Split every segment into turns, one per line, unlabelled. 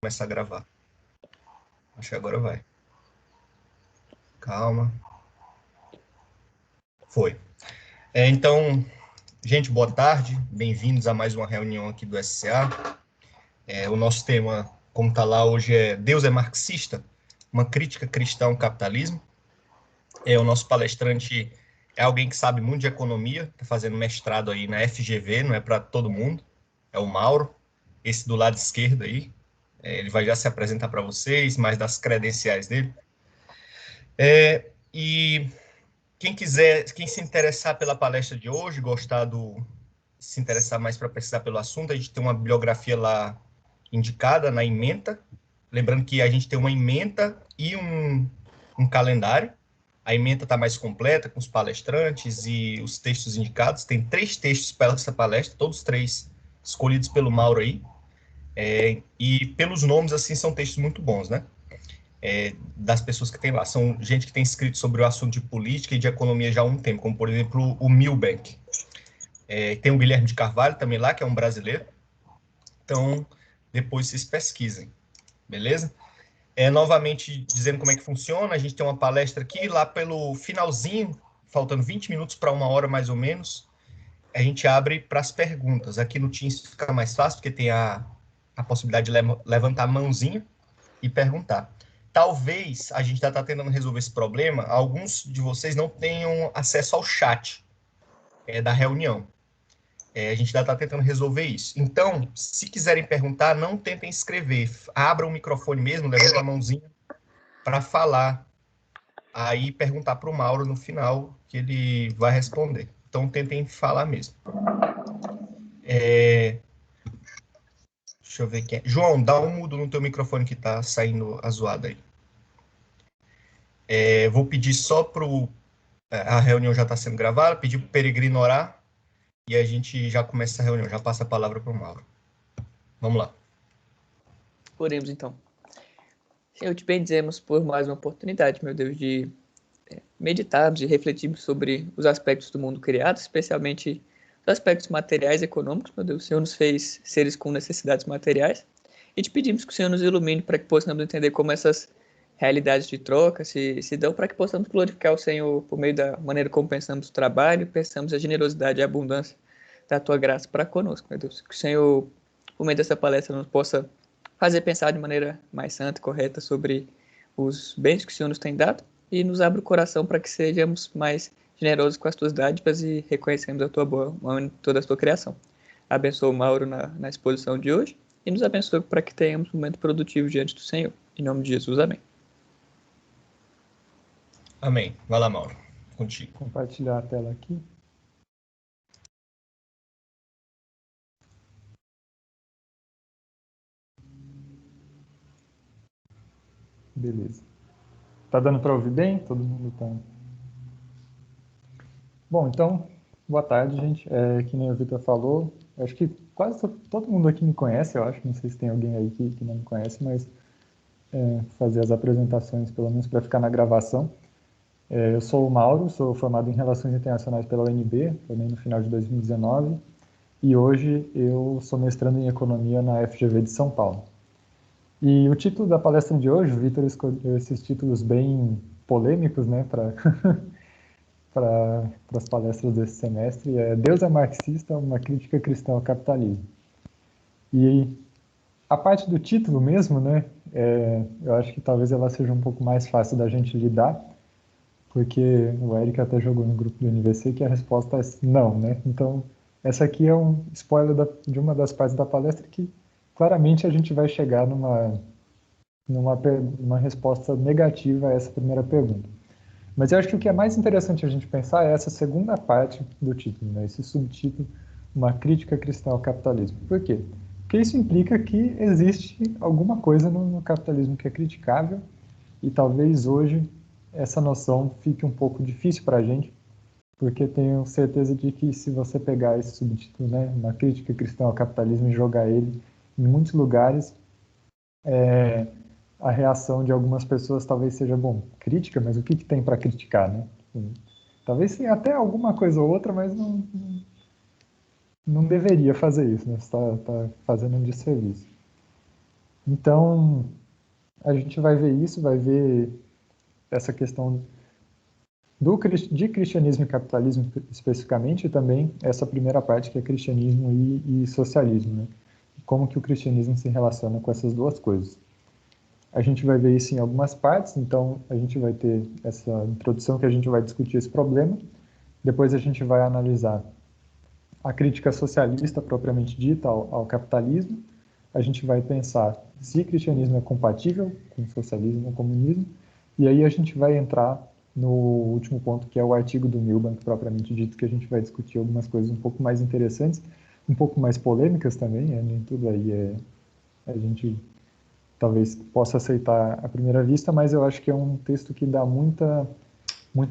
Começar a gravar. Acho que agora vai. Calma. Foi. Então, gente, boa tarde. Bem-vindos a mais uma reunião aqui do SCA. O nosso tema, como está lá hoje, é Deus é marxista? Uma crítica cristã ao capitalismo. O nosso palestrante é alguém que sabe muito de economia, está fazendo mestrado aí na FGV, não é para todo mundo. É o Mauro, esse do lado esquerdo aí. Ele vai já se apresentar para vocês, mais das credenciais dele. E quem quiser, quem se interessar pela palestra de hoje, se interessar mais para pesquisar pelo assunto, a gente tem uma bibliografia lá indicada na ementa. Lembrando que a gente tem uma ementa e um calendário. A ementa está mais completa, com os palestrantes e os textos indicados. Tem 3 textos para essa palestra, todos 3 escolhidos pelo Mauro aí. E pelos nomes, assim, são textos muito bons, né? Das pessoas que tem lá. São gente que tem escrito sobre o assunto de política e de economia já há um tempo, como, por exemplo, o Milbank. Tem o Guilherme de Carvalho também lá, que é um brasileiro. Então, depois vocês pesquisem, beleza? Novamente, dizendo como é que funciona, a gente tem uma palestra aqui, lá pelo finalzinho, faltando 20 minutos para 1 hora mais ou menos, a gente abre para as perguntas. Aqui no Teams fica mais fácil, porque tem a possibilidade de levantar a mãozinha e perguntar. Talvez a gente já está tentando resolver esse problema, alguns de vocês não tenham acesso ao chat da reunião. A gente já está tentando resolver isso. Então, se quiserem perguntar, não tentem escrever. Abra o microfone mesmo, levanta a mãozinha para falar. Aí perguntar para o Mauro no final, que ele vai responder. Então, tentem falar mesmo. Deixa eu ver quem é. João, dá um mudo no teu microfone que está saindo a zoada aí. Vou pedir só para a reunião já está sendo gravada, pedir para o Peregrino orar e a gente já começa a reunião, já passa a palavra para o Mauro. Vamos lá.
Oremos, então. Senhor, te bendizemos por mais uma oportunidade, meu Deus, de meditarmos e refletirmos sobre os aspectos do mundo criado, especialmente os aspectos materiais e econômicos, meu Deus. O Senhor nos fez seres com necessidades materiais e te pedimos que o Senhor nos ilumine para que possamos entender como essas realidades de troca se dão, para que possamos glorificar o Senhor por meio da maneira como pensamos o trabalho, pensamos a generosidade e a abundância da tua graça para conosco, meu Deus. Que o Senhor, por meio dessa palestra, nos possa fazer pensar de maneira mais santa e correta sobre os bens que o Senhor nos tem dado e nos abra o coração para que sejamos mais generosos com as tuas dádivas e reconhecemos a tua boa mão em toda a tua criação. Abençoa o Mauro na exposição de hoje e nos abençoe para que tenhamos um momento produtivo diante do Senhor. Em nome de Jesus, amém.
Amém. Vai lá, Mauro. Contigo.
Compartilhar a tela aqui. Beleza. Tá dando para ouvir bem? Todo mundo tá. Bom, então, boa tarde, gente. Que nem o Vitor falou, acho que quase todo mundo aqui me conhece, eu acho. Não sei se tem alguém aí que não me conhece, mas fazer as apresentações, pelo menos para ficar na gravação. Eu sou o Mauro, sou formado em Relações Internacionais pela UNB, formei no final de 2019, e hoje eu sou mestrando em Economia na FGV de São Paulo. E o título da palestra de hoje, o Vitor escolheu esses títulos bem polêmicos, né, para as palestras desse semestre, Deus é marxista, uma crítica cristã ao capitalismo. E a parte do título mesmo, né, eu acho que talvez ela seja um pouco mais fácil da gente lidar, porque o Eric até jogou no grupo do NVC que a resposta é não, né? Então, essa aqui é um spoiler de uma das partes da palestra que claramente a gente vai chegar numa resposta negativa a essa primeira pergunta. Mas eu acho que o que é mais interessante a gente pensar é essa segunda parte do título, né? Esse subtítulo, uma crítica cristã ao capitalismo. Por quê? Porque isso implica que existe alguma coisa no capitalismo que é criticável e talvez hoje essa noção fique um pouco difícil para a gente, porque tenho certeza de que se você pegar esse subtítulo, né, uma crítica cristã ao capitalismo e jogar ele em muitos lugares, a reação de algumas pessoas talvez seja, bom, crítica, mas o que tem para criticar, né? Talvez tenha até alguma coisa ou outra, mas não deveria fazer isso, né? Você está fazendo um desserviço. Então, a gente vai ver isso, vai ver essa questão de cristianismo e capitalismo especificamente, e também essa primeira parte que é cristianismo e socialismo, né? Como que o cristianismo se relaciona com essas duas coisas. A gente vai ver isso em algumas partes, então a gente vai ter essa introdução que a gente vai discutir esse problema, depois a gente vai analisar a crítica socialista propriamente dita ao capitalismo, a gente vai pensar se o cristianismo é compatível com o socialismo ou comunismo, e aí a gente vai entrar no último ponto, que é o artigo do Milbank propriamente dito, que a gente vai discutir algumas coisas um pouco mais interessantes, um pouco mais polêmicas também, nem tudo aí a gente talvez possa aceitar à primeira vista, mas eu acho que é um texto que dá muita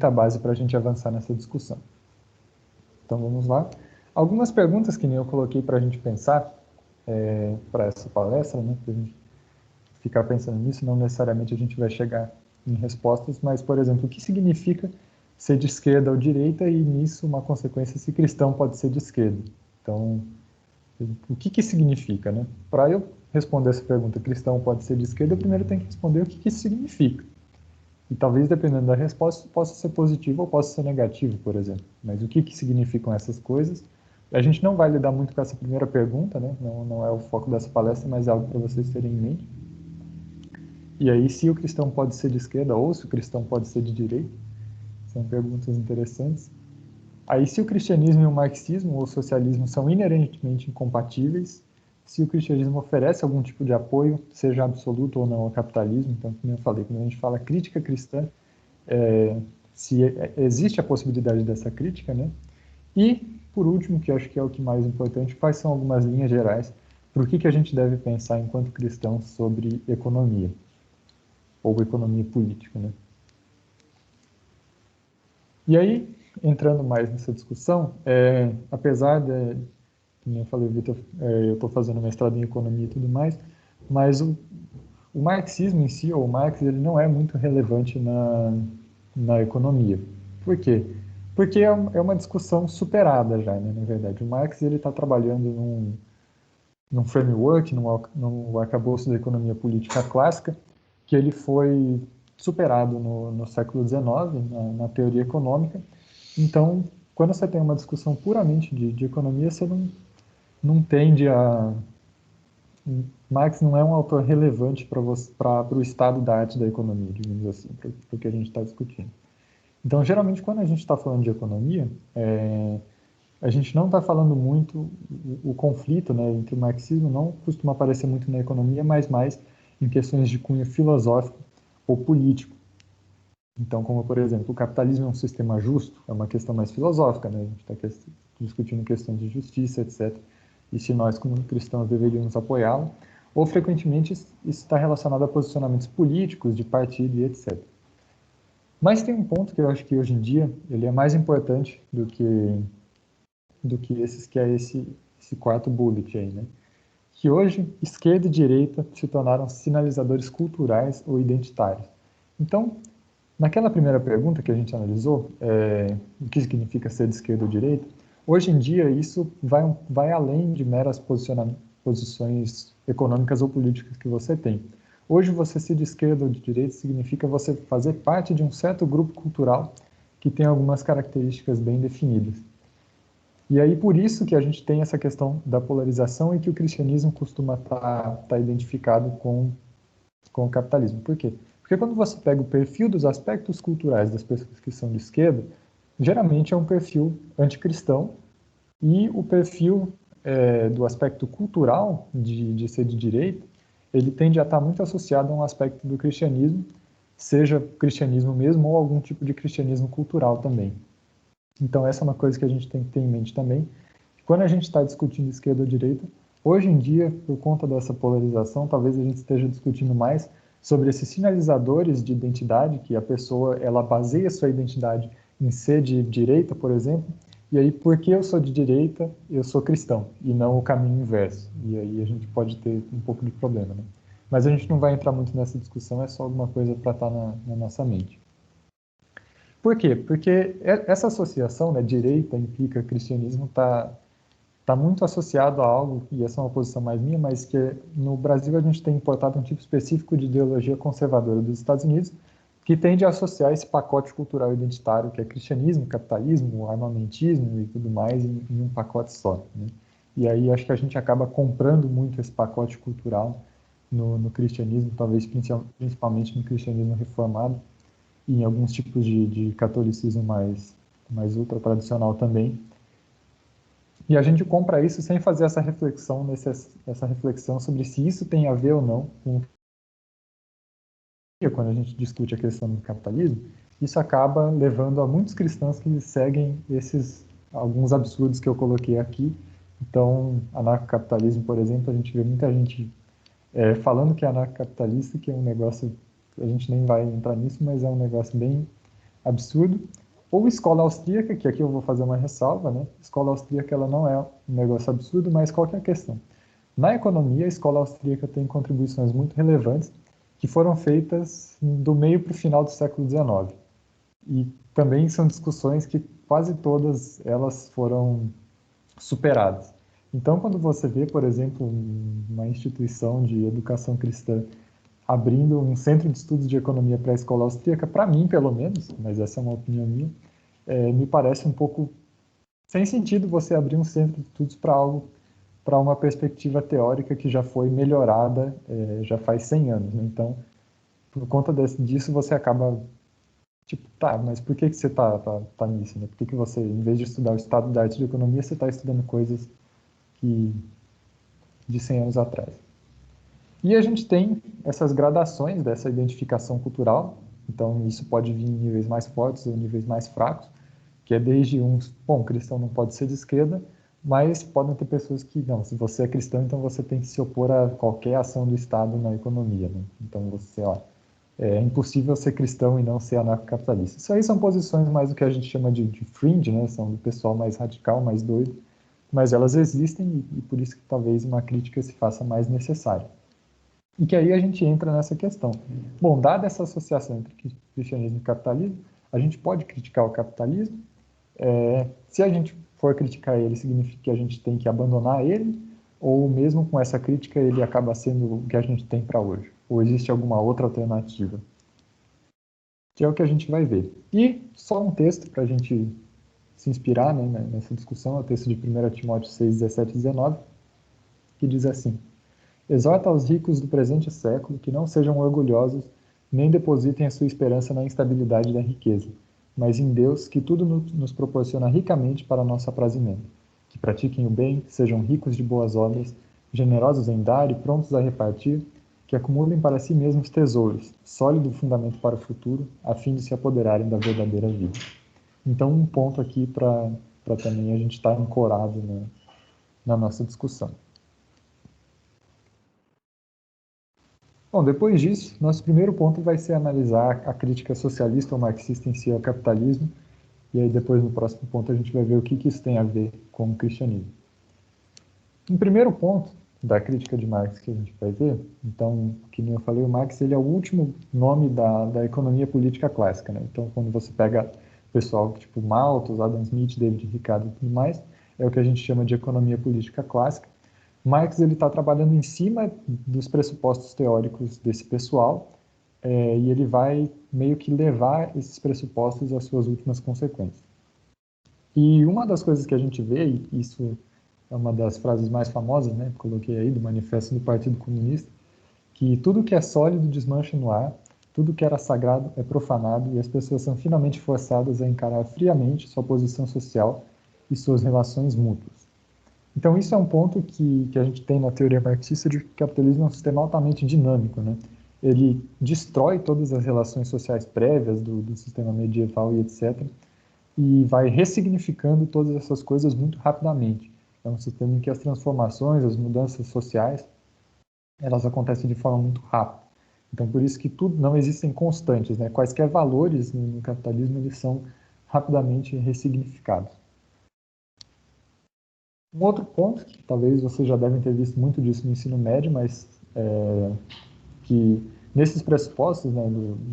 base para a gente avançar nessa discussão. Então vamos lá. Algumas perguntas que nem eu coloquei para a gente pensar para essa palestra, né, para a gente ficar pensando nisso, não necessariamente a gente vai chegar em respostas, mas, por exemplo, o que significa ser de esquerda ou direita e, nisso, uma consequência se cristão pode ser de esquerda. Então, o que significa, né? Para eu responder essa pergunta, cristão pode ser de esquerda, eu primeiro tenho que responder o que isso significa. E talvez, dependendo da resposta, possa ser positivo ou possa ser negativo, por exemplo. Mas o que significam essas coisas? A gente não vai lidar muito com essa primeira pergunta, né? Não é o foco dessa palestra, mas é algo para vocês terem em mente. E aí, se o cristão pode ser de esquerda ou se o cristão pode ser de direita, são perguntas interessantes. Aí, se o cristianismo e o marxismo ou o socialismo são inerentemente incompatíveis, se o cristianismo oferece algum tipo de apoio, seja absoluto ou não ao capitalismo, então, como eu falei, quando a gente fala crítica cristã, se existe a possibilidade dessa crítica, né? E, por último, que eu acho que é o que mais importante, quais são algumas linhas gerais para o que a gente deve pensar enquanto cristãos sobre economia, ou economia política, né? E aí, entrando mais nessa discussão, apesar de, como eu falei, Vitor, eu estou fazendo mestrado em economia e tudo mais, mas o marxismo em si, ou o Marx, ele não é muito relevante na economia. Por quê? Porque é uma discussão superada já, né, na verdade. O Marx está trabalhando num framework, num arcabouço da economia política clássica, que ele foi superado no século XIX, na teoria econômica. Então, quando você tem uma discussão puramente de economia, você não tende a... Marx não é um autor relevante para o estado da arte da economia, digamos assim, para o que a gente está discutindo. Então, geralmente, quando a gente está falando de economia, a gente não está falando muito, o conflito, né, entre o marxismo não costuma aparecer muito na economia, mas mais em questões de cunho filosófico ou político. Então, como, por exemplo, o capitalismo é um sistema justo, é uma questão mais filosófica, né? A gente está discutindo questões de justiça, etc. E se nós, como cristãos, deveríamos apoiá-lo, ou, frequentemente, isso está relacionado a posicionamentos políticos, de partido e etc. Mas tem um ponto que eu acho que, hoje em dia, ele é mais importante do que esses, que é esse quarto bullet aí, né? Que hoje, esquerda e direita se tornaram sinalizadores culturais ou identitários. Então, naquela primeira pergunta que a gente analisou, o que significa ser de esquerda ou direita, hoje em dia isso vai além de meras posições econômicas ou políticas que você tem. Hoje você ser de esquerda ou de direita significa você fazer parte de um certo grupo cultural que tem algumas características bem definidas. E aí por isso que a gente tem essa questão da polarização e que o cristianismo costuma estar identificado com o capitalismo. Por quê? Porque quando você pega o perfil dos aspectos culturais das pessoas que são de esquerda, geralmente é um perfil anticristão, e o perfil do aspecto cultural de ser de direita, ele tende a estar muito associado a um aspecto do cristianismo, seja cristianismo mesmo ou algum tipo de cristianismo cultural também. Então essa é uma coisa que a gente tem que ter em mente também. Quando a gente está discutindo esquerda ou direita, hoje em dia, por conta dessa polarização, talvez a gente esteja discutindo mais sobre esses sinalizadores de identidade, que a pessoa ela baseia sua identidade em ser de direita, por exemplo, e aí porque eu sou de direita, eu sou cristão, e não o caminho inverso. E aí a gente pode ter um pouco de problema, né? Mas a gente não vai entrar muito nessa discussão, é só alguma coisa para estar na nossa mente. Por quê? Porque essa associação, né, direita implica cristianismo, está está muito associado a algo, e essa é uma posição mais minha, mas que no Brasil a gente tem importado um tipo específico de ideologia conservadora dos Estados Unidos, que tende a associar esse pacote cultural identitário, que é cristianismo, capitalismo, armamentismo e tudo mais, em um pacote só, né? E aí acho que a gente acaba comprando muito esse pacote cultural no cristianismo, talvez principalmente no cristianismo reformado, e em alguns tipos de catolicismo mais ultra-tradicional também. E a gente compra isso sem fazer essa reflexão sobre se isso tem a ver ou não com quando a gente discute a questão do capitalismo, isso acaba levando a muitos cristãos que seguem alguns absurdos que eu coloquei aqui. Então, anarcocapitalismo, por exemplo, a gente vê muita gente falando que é anarcocapitalista, que é um negócio, a gente nem vai entrar nisso, mas é um negócio bem absurdo. Ou escola austríaca, que aqui eu vou fazer uma ressalva, né? Escola austríaca, ela não é um negócio absurdo, mas qual que é a questão? Na economia, a escola austríaca tem contribuições muito relevantes que foram feitas do meio para o final do século XIX. E também são discussões que quase todas elas foram superadas. Então, quando você vê, por exemplo, uma instituição de educação cristã abrindo um centro de estudos de economia para a escola austríaca, para mim, pelo menos, mas essa é uma opinião minha, me parece um pouco sem sentido você abrir um centro de estudos para uma perspectiva teórica que já foi melhorada já faz 100 anos, né? Então, por conta disso, você acaba tipo, tá, mas por que você tá nisso, né? Por que você, em vez de estudar o estado da arte de economia, você está estudando coisas de 100 anos atrás? E a gente tem essas gradações dessa identificação cultural, então isso pode vir em níveis mais fortes ou níveis mais fracos, que é desde bom, cristão não pode ser de esquerda, mas podem ter pessoas que, não, se você é cristão, então você tem que se opor a qualquer ação do Estado na economia, né? Então você, é impossível ser cristão e não ser anarcocapitalista. Isso aí são posições mais do que a gente chama de fringe, né? São do pessoal mais radical, mais doido, mas elas existem e por isso que talvez uma crítica se faça mais necessária. E que aí a gente entra nessa questão. Bom, dada essa associação entre cristianismo e capitalismo, a gente pode criticar o capitalismo. Se a gente for criticar ele, significa que a gente tem que abandonar ele, ou mesmo com essa crítica ele acaba sendo o que a gente tem para hoje? Ou existe alguma outra alternativa? Que é o que a gente vai ver. E só um texto para a gente se inspirar, né, nessa discussão, é o texto de 1 Timóteo 6, 17 e 19, que diz assim: exorta aos ricos do presente século que não sejam orgulhosos, nem depositem a sua esperança na instabilidade da riqueza, mas em Deus, que tudo nos proporciona ricamente para nosso aprazimento. Que pratiquem o bem, sejam ricos de boas obras, generosos em dar e prontos a repartir, que acumulem para si mesmos tesouros, sólido fundamento para o futuro, a fim de se apoderarem da verdadeira vida. Então, um ponto aqui para também a gente estar ancorado na nossa discussão. Bom, depois disso, nosso primeiro ponto vai ser analisar a crítica socialista ou marxista em si ao capitalismo, e aí depois no próximo ponto a gente vai ver o que isso tem a ver com o cristianismo. Um primeiro ponto da crítica de Marx que a gente vai ver, então, que nem eu falei, o Marx ele é o último nome da economia política clássica, né? Então, quando você pega o pessoal tipo Malthus, Adam Smith, David Ricardo e tudo mais, é o que a gente chama de economia política clássica. Marx ele está trabalhando em cima dos pressupostos teóricos desse pessoal e ele vai meio que levar esses pressupostos às suas últimas consequências. E uma das coisas que a gente vê, e isso é uma das frases mais famosas, né, que coloquei aí do Manifesto do Partido Comunista, que tudo que é sólido desmancha no ar, tudo que era sagrado é profanado e as pessoas são finalmente forçadas a encarar friamente sua posição social e suas relações mútuas. Então, isso é um ponto que a gente tem na teoria marxista de que o capitalismo é um sistema altamente dinâmico, né? Ele destrói todas as relações sociais prévias do sistema medieval e etc., e vai ressignificando todas essas coisas muito rapidamente. É um sistema em que as transformações, as mudanças sociais, elas acontecem de forma muito rápida. Então, por isso que não existem constantes, né? Quaisquer valores no capitalismo, eles são rapidamente ressignificados. Um outro ponto, que talvez vocês já devem ter visto muito disso no ensino médio, mas que nesses pressupostos, né,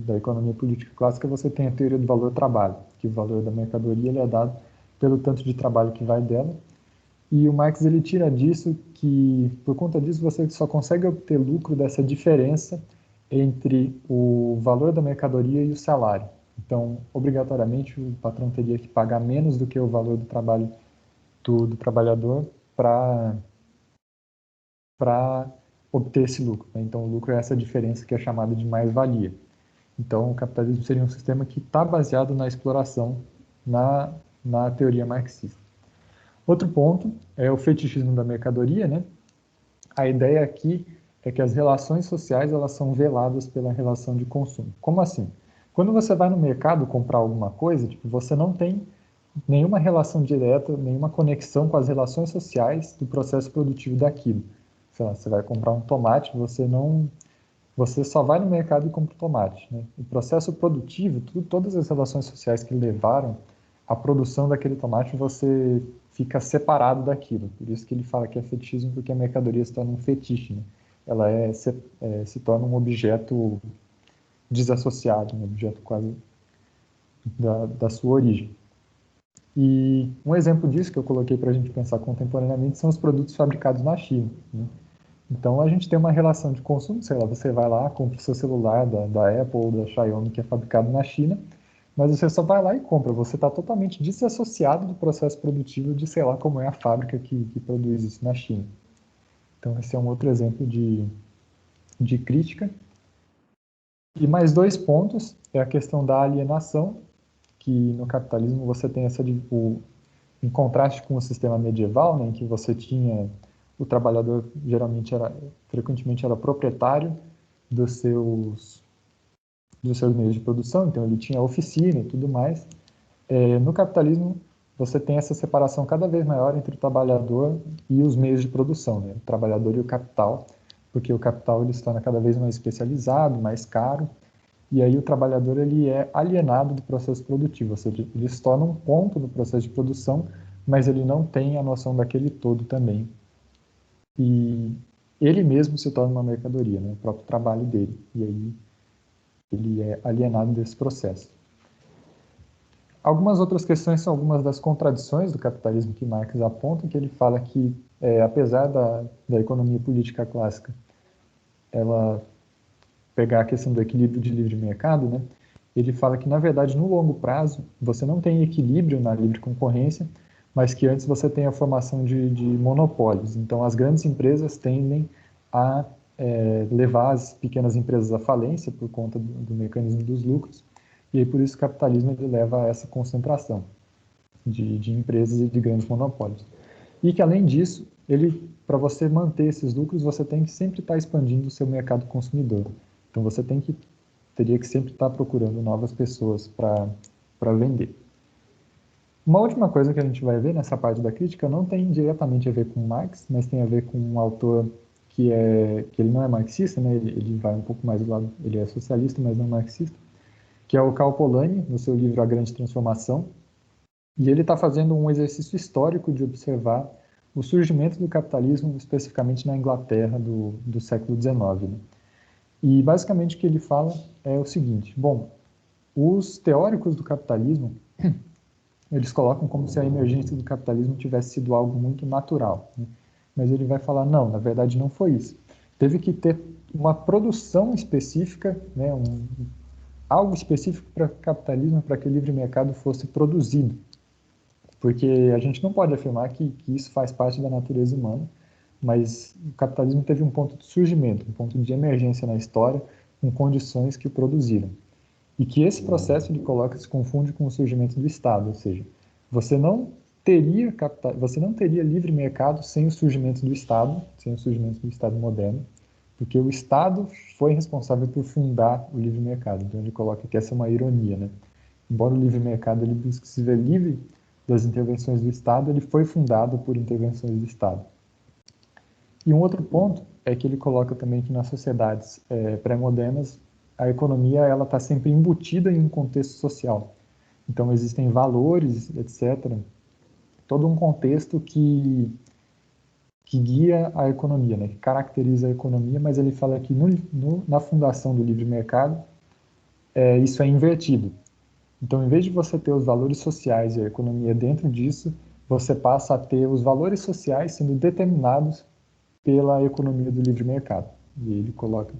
da economia política clássica, você tem a teoria do valor-trabalho, que o valor da mercadoria ele é dado pelo tanto de trabalho que vai dela, E o Marx ele tira disso que, por conta disso, você só consegue obter lucro dessa diferença entre o valor da mercadoria e o salário. Então, obrigatoriamente, o patrão teria que pagar menos do que o valor do trabalho do trabalhador para obter esse lucro, né? Então, o lucro é essa diferença que é chamada de mais-valia. Então, o capitalismo seria um sistema que está baseado na exploração na teoria marxista. Outro ponto é o fetichismo da mercadoria, né? A ideia aqui é que as relações sociais elas são veladas pela relação de consumo. Como assim? Quando você vai no mercado comprar alguma coisa, tipo, você não tem nenhuma relação direta, nenhuma conexão com as relações sociais do processo produtivo daquilo. Sei lá, você vai comprar um tomate, você só vai no mercado e compra o tomate, né? O processo produtivo, todas as relações sociais que levaram à produção daquele tomate, você fica separado daquilo. Por isso que ele fala que é fetichismo, porque a mercadoria se torna um fetiche, né? Ela se torna um objeto desassociado, um objeto quase da sua origem. E um exemplo disso que eu coloquei para a gente pensar contemporaneamente são os produtos fabricados na China, né? Então a gente tem uma relação de consumo, sei lá, você vai lá, compra o seu celular da Apple ou da Xiaomi que é fabricado na China, mas você só vai lá e compra, você está totalmente desassociado do processo produtivo de, sei lá, como é a fábrica que produz isso na China. Então esse é um outro exemplo de crítica. E mais dois pontos, é a questão da alienação, que no capitalismo você tem em contraste com o sistema medieval, né, em que você tinha o trabalhador frequentemente era proprietário dos seus meios de produção, então ele tinha oficina e tudo mais. No capitalismo você tem essa separação cada vez maior entre o trabalhador e os meios de produção, né, o trabalhador e o capital, porque o capital ele se torna cada vez mais especializado, mais caro, e aí o trabalhador ele é alienado do processo produtivo, ou seja, ele se torna um ponto do processo de produção, mas ele não tem a noção daquele todo também. E ele mesmo se torna uma mercadoria, né? O próprio trabalho dele. E aí ele é alienado desse processo. Algumas outras questões são algumas das contradições do capitalismo que Marx aponta, que ele fala que, apesar da economia política clássica, ela pegar a questão do equilíbrio de livre mercado, né? Ele fala que, na verdade, no longo prazo, você não tem equilíbrio na livre concorrência, mas que antes você tem a formação de monopólios. Então, as grandes empresas tendem a levar as pequenas empresas à falência por conta do mecanismo dos lucros, e aí por isso o capitalismo ele leva a essa concentração de empresas e de grandes monopólios. E que, além disso, para você manter esses lucros, você tem que sempre estar expandindo o seu mercado consumidor. Então, você teria que sempre estar procurando novas pessoas para vender. Uma última coisa que a gente vai ver nessa parte da crítica não tem diretamente a ver com Marx, mas tem a ver com um autor que ele não é marxista, né? Ele vai um pouco mais do lado, ele é socialista, mas não marxista, que é o Karl Polanyi, no seu livro A Grande Transformação, e ele está fazendo um exercício histórico de observar o surgimento do capitalismo, especificamente na Inglaterra do século XIX, né? E basicamente o que ele fala é o seguinte: bom, os teóricos do capitalismo eles colocam como se a emergência do capitalismo tivesse sido algo muito natural, né? Mas ele vai falar, não, na verdade não foi isso. Teve que ter uma produção específica, né, algo específico para o capitalismo, para que o livre mercado fosse produzido. Porque a gente não pode afirmar que isso faz parte da natureza humana, mas o capitalismo teve um ponto de surgimento, um ponto de emergência na história, com condições que o produziram. E que esse processo ele coloca se confunde com o surgimento do Estado, ou seja, você não teria livre mercado sem o surgimento do Estado, sem o surgimento do Estado moderno, porque o Estado foi responsável por fundar o livre mercado. Então ele coloca que essa é uma ironia, né? Embora o livre mercado ele busque se ver livre das intervenções do Estado, ele foi fundado por intervenções do Estado. E um outro ponto é que ele coloca também que nas sociedades pré-modernas a economia ela está sempre embutida em um contexto social. Então existem valores, etc. Todo um contexto que guia a economia, né? Que caracteriza a economia, mas ele fala que na fundação do livre mercado isso é invertido. Então, em vez de você ter os valores sociais e a economia dentro disso, você passa a ter os valores sociais sendo determinados pela economia do livre mercado. E ele coloca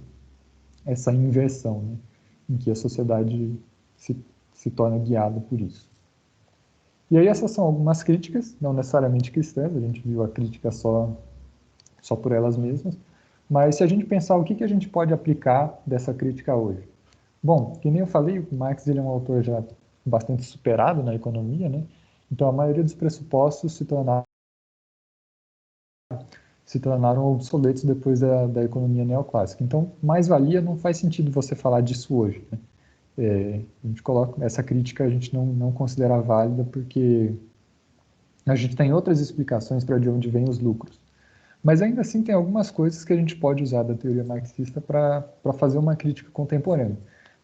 essa inversão, né, em que a sociedade se torna guiada por isso. E aí essas são algumas críticas, não necessariamente cristãs, a gente viu a crítica só por elas mesmas, mas se a gente pensar o que a gente pode aplicar dessa crítica hoje. Bom, que nem eu falei, o Marx ele é um autor já bastante superado na economia, né? Então a maioria dos pressupostos se tornaram obsoletos depois da economia neoclássica. Então, mais-valia não faz sentido você falar disso hoje, né? A gente coloca essa crítica, a gente não considera válida porque a gente tem outras explicações para de onde vêm os lucros. Mas ainda assim tem algumas coisas que a gente pode usar da teoria marxista para fazer uma crítica contemporânea,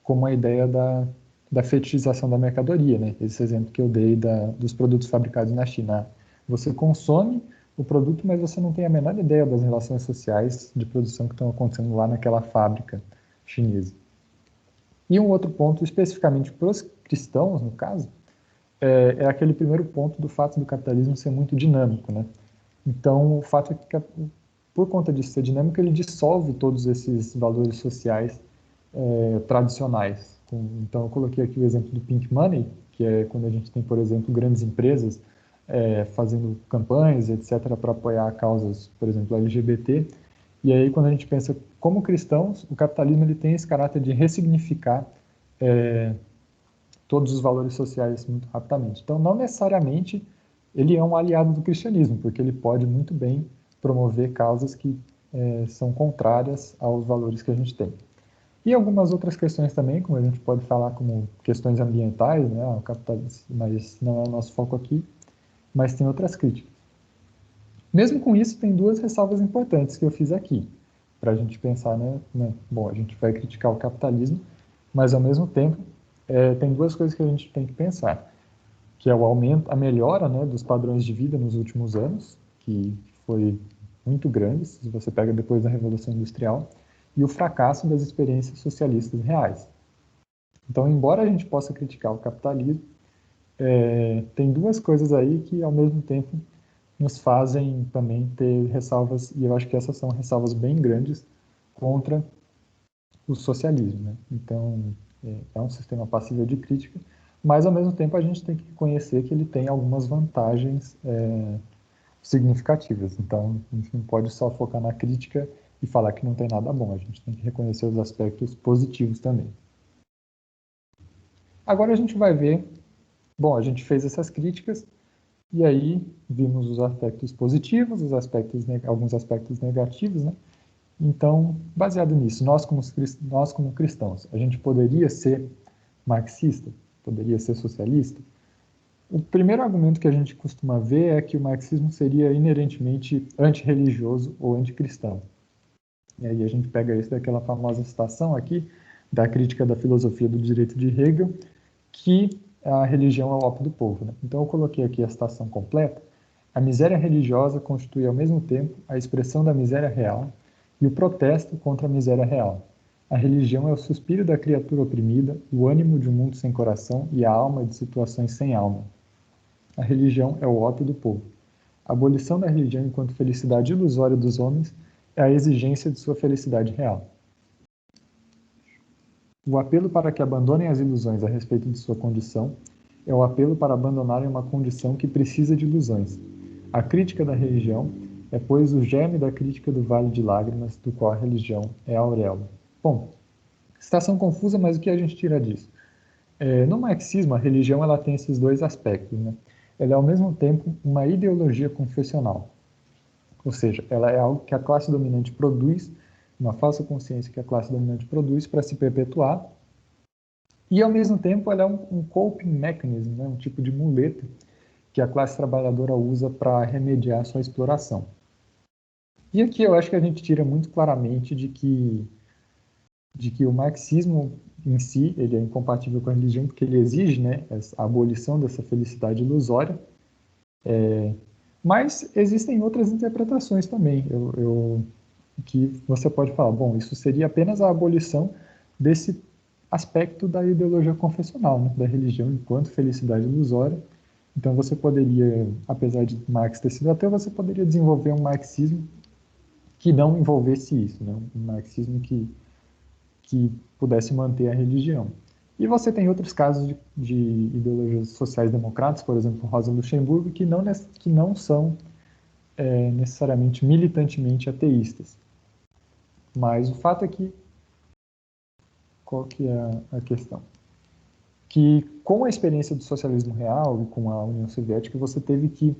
como a ideia da fetichização da mercadoria, né? Esse exemplo que eu dei dos produtos fabricados na China. Você consome o produto, mas você não tem a menor ideia das relações sociais de produção que estão acontecendo lá naquela fábrica chinesa. E um outro ponto, especificamente para os cristãos, no caso, é aquele primeiro ponto do fato do capitalismo ser muito dinâmico, né? Então, o fato é que, por conta disso ser dinâmico, ele dissolve todos esses valores sociais tradicionais. Então, eu coloquei aqui o exemplo do Pink Money, que é quando a gente tem, por exemplo, grandes empresas fazendo campanhas, etc., para apoiar causas, por exemplo, LGBT. E aí, quando a gente pensa como cristãos, o capitalismo ele tem esse caráter de ressignificar todos os valores sociais muito rapidamente. Então, não necessariamente ele é um aliado do cristianismo, porque ele pode muito bem promover causas que são contrárias aos valores que a gente tem. E algumas outras questões também, como a gente pode falar como questões ambientais, né, o capitalismo, mas não é o nosso foco aqui, mas tem outras críticas. Mesmo com isso, tem duas ressalvas importantes que eu fiz aqui, para a gente pensar, né? Bom, a gente vai criticar o capitalismo, mas ao mesmo tempo tem duas coisas que a gente tem que pensar, que é o aumento, a melhora, né, dos padrões de vida nos últimos anos, que foi muito grande, se você pega depois da Revolução Industrial, e o fracasso das experiências socialistas reais. Então, embora a gente possa criticar o capitalismo, tem duas coisas aí que, ao mesmo tempo, nos fazem também ter ressalvas, e eu acho que essas são ressalvas bem grandes, contra o socialismo, né? Então, é um sistema passível de crítica, mas, ao mesmo tempo, a gente tem que reconhecer que ele tem algumas vantagens significativas. Então, a gente não pode só focar na crítica e falar que não tem nada bom. A gente tem que reconhecer os aspectos positivos também. Agora a gente vai ver... Bom, a gente fez essas críticas e aí vimos os aspectos positivos, alguns aspectos negativos, né? Então, baseado nisso, nós como cristãos, a gente poderia ser marxista? Poderia ser socialista? O primeiro argumento que a gente costuma ver é que o marxismo seria inerentemente antirreligioso ou anticristão. E aí a gente pega isso daquela famosa citação aqui, da crítica da filosofia do direito de Hegel, que a religião é o ópio do povo, né? Então eu coloquei aqui a citação completa. A miséria religiosa constitui ao mesmo tempo a expressão da miséria real e o protesto contra a miséria real. A religião é o suspiro da criatura oprimida, o ânimo de um mundo sem coração e a alma de situações sem alma. A religião é o ópio do povo. A abolição da religião enquanto felicidade ilusória dos homens é a exigência de sua felicidade real. O apelo para que abandonem as ilusões a respeito de sua condição é o apelo para abandonarem uma condição que precisa de ilusões. A crítica da religião é, pois, o germe da crítica do vale de lágrimas, do qual a religião é a auréola. Bom, citação confusa, mas o que a gente tira disso? No marxismo, a religião ela tem esses dois aspectos, né? Ela é, ao mesmo tempo, uma ideologia confessional. Ou seja, ela é algo que a classe dominante produz, uma falsa consciência que a classe dominante produz para se perpetuar, e ao mesmo tempo ela é um coping mechanism, né? Um tipo de muleta que a classe trabalhadora usa para remediar a sua exploração. E aqui eu acho que a gente tira muito claramente de que o marxismo em si ele é incompatível com a religião porque ele exige, né, a abolição dessa felicidade ilusória. Mas existem outras interpretações também, que você pode falar, bom, isso seria apenas a abolição desse aspecto da ideologia confessional, né, da religião enquanto felicidade ilusória, Então você poderia, apesar de Marx ter sido ateu, você poderia desenvolver um marxismo que não envolvesse isso, né? Um marxismo que pudesse manter a religião. E você tem outros casos de ideologias sociais-democratas, por exemplo, Rosa Luxemburgo, que não são necessariamente militantemente ateístas. Mas o fato é que, qual que é a questão? Que com a experiência do socialismo real e com a União Soviética, você teve que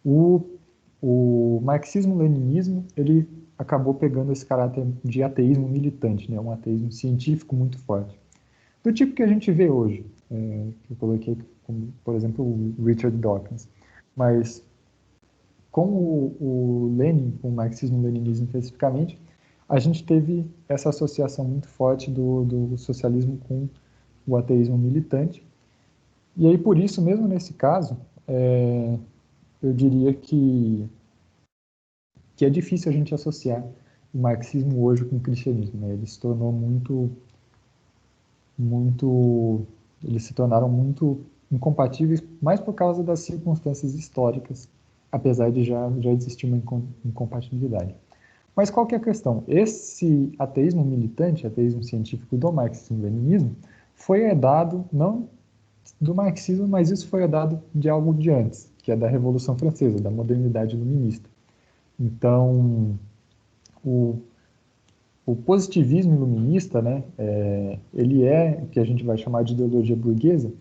o marxismo-leninismo, ele acabou pegando esse caráter de ateísmo militante, né? Um ateísmo científico muito forte. Do tipo que a gente vê hoje, que eu coloquei como, por exemplo, o Richard Dawkins. Mas com o Lenin, com o marxismo-leninismo especificamente, a gente teve essa associação muito forte do socialismo com o ateísmo militante. E aí, por isso, mesmo nesse caso, eu diria que é difícil a gente associar o marxismo hoje com o cristianismo, né? Ele se tornou eles se tornaram muito incompatíveis, mais por causa das circunstâncias históricas, apesar de já existir uma incompatibilidade. Mas qual que é a questão? Esse ateísmo militante, ateísmo científico do marxismo-leninismo, foi herdado, não do marxismo, mas isso foi herdado de algo de antes, que é da Revolução Francesa, da modernidade iluminista. Então, o positivismo iluminista, né, ele o que a gente vai chamar de ideologia burguesa,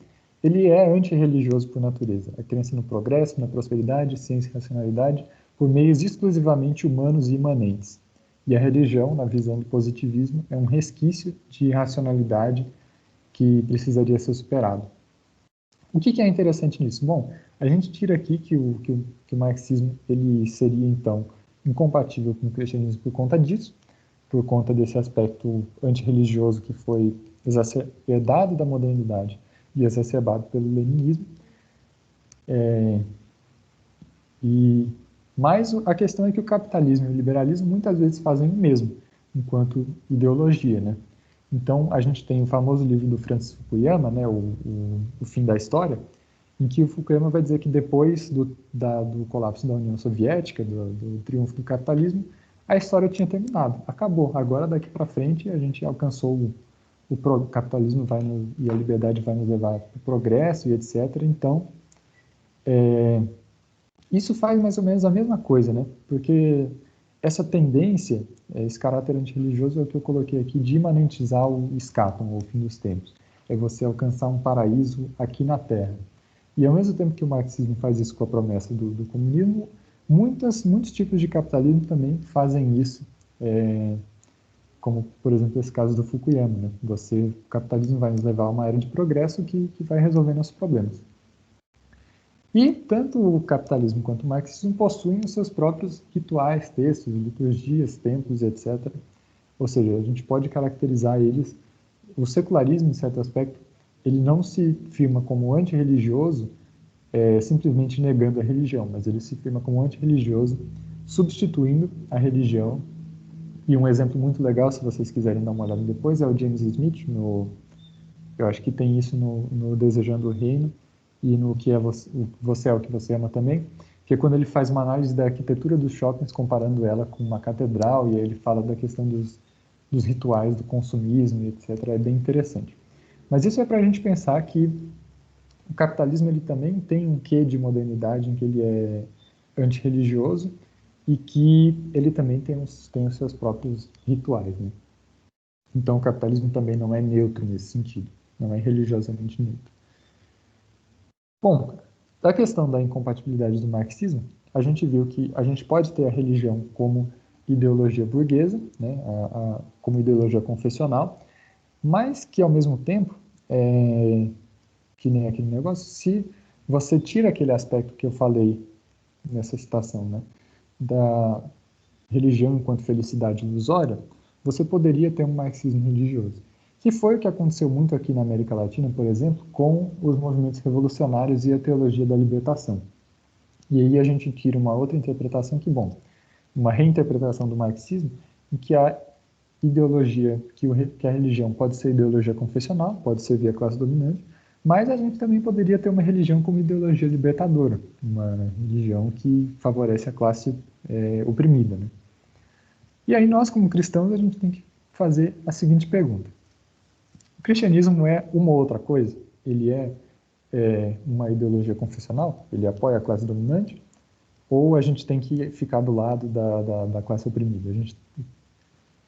ele é antirreligioso por natureza. A crença no progresso, na prosperidade, ciência e racionalidade, por meios exclusivamente humanos e imanentes. E a religião, na visão do positivismo, é um resquício de racionalidade que precisaria ser superado. O que é interessante nisso? Bom, a gente tira aqui que o marxismo ele seria, então, incompatível com o cristianismo por conta disso, por conta desse aspecto antirreligioso que foi herdado da modernidade e exacerbado pelo leninismo. Mas a questão é que o capitalismo e o liberalismo muitas vezes fazem o mesmo, enquanto ideologia, né? Então, a gente tem o famoso livro do Francis Fukuyama, né, o Fim da História, em que o Fukuyama vai dizer que depois do colapso da União Soviética, do triunfo do capitalismo, a história tinha terminado, acabou. Agora, daqui para frente, a gente alcançou o capitalismo e a liberdade vai nos levar para o progresso e etc. Então, isso faz mais ou menos a mesma coisa, né? Porque essa tendência, esse caráter antirreligioso é o que eu coloquei aqui, de imanentizar o escapam, o fim dos tempos. É você alcançar um paraíso aqui na Terra. E ao mesmo tempo que o marxismo faz isso com a promessa do comunismo, muitos tipos de capitalismo também fazem isso, como, por exemplo, esse caso do Fukuyama, né? O capitalismo vai nos levar a uma era de progresso que vai resolver nossos problemas. E tanto o capitalismo quanto o marxismo possuem os seus próprios rituais, textos, liturgias, templos, etc. Ou seja, a gente pode caracterizar eles. O secularismo, em certo aspecto, ele não se firma como antirreligioso, simplesmente negando a religião, mas ele se firma como antirreligioso, substituindo a religião. E um exemplo muito legal, se vocês quiserem dar uma olhada depois, é o James Smith, eu acho que tem isso no Desejando o Reino, e no que é você é o que você ama também, que é quando ele faz uma análise da arquitetura dos shoppings, comparando ela com uma catedral, e aí ele fala da questão dos rituais do consumismo, etc. É bem interessante. Mas isso é para a gente pensar que o capitalismo ele também tem um quê de modernidade, em que ele é antirreligioso, e que ele também tem os seus próprios rituais, né? Então o capitalismo também não é neutro nesse sentido, não é religiosamente neutro. Bom, da questão da incompatibilidade do marxismo, a gente viu que a gente pode ter a religião como ideologia burguesa, né, como ideologia confessional, mas que, ao mesmo tempo, que nem aquele negócio, se você tira aquele aspecto que eu falei nessa citação, né, da religião enquanto felicidade ilusória, você poderia ter um marxismo religioso. Que foi o que aconteceu muito aqui na América Latina, por exemplo, com os movimentos revolucionários e a teologia da libertação. E aí a gente tira uma outra interpretação que, bom, uma reinterpretação do marxismo, em que a ideologia, que a religião pode ser ideologia confessional, pode servir a classe dominante, Mas a gente também poderia ter uma religião como ideologia libertadora, uma religião que favorece a classe oprimida, né? E aí nós, como cristãos, a gente tem que fazer a seguinte pergunta. O cristianismo é uma outra coisa? Ele é uma ideologia confessional? Ele apoia a classe dominante? Ou a gente tem que ficar do lado da classe oprimida?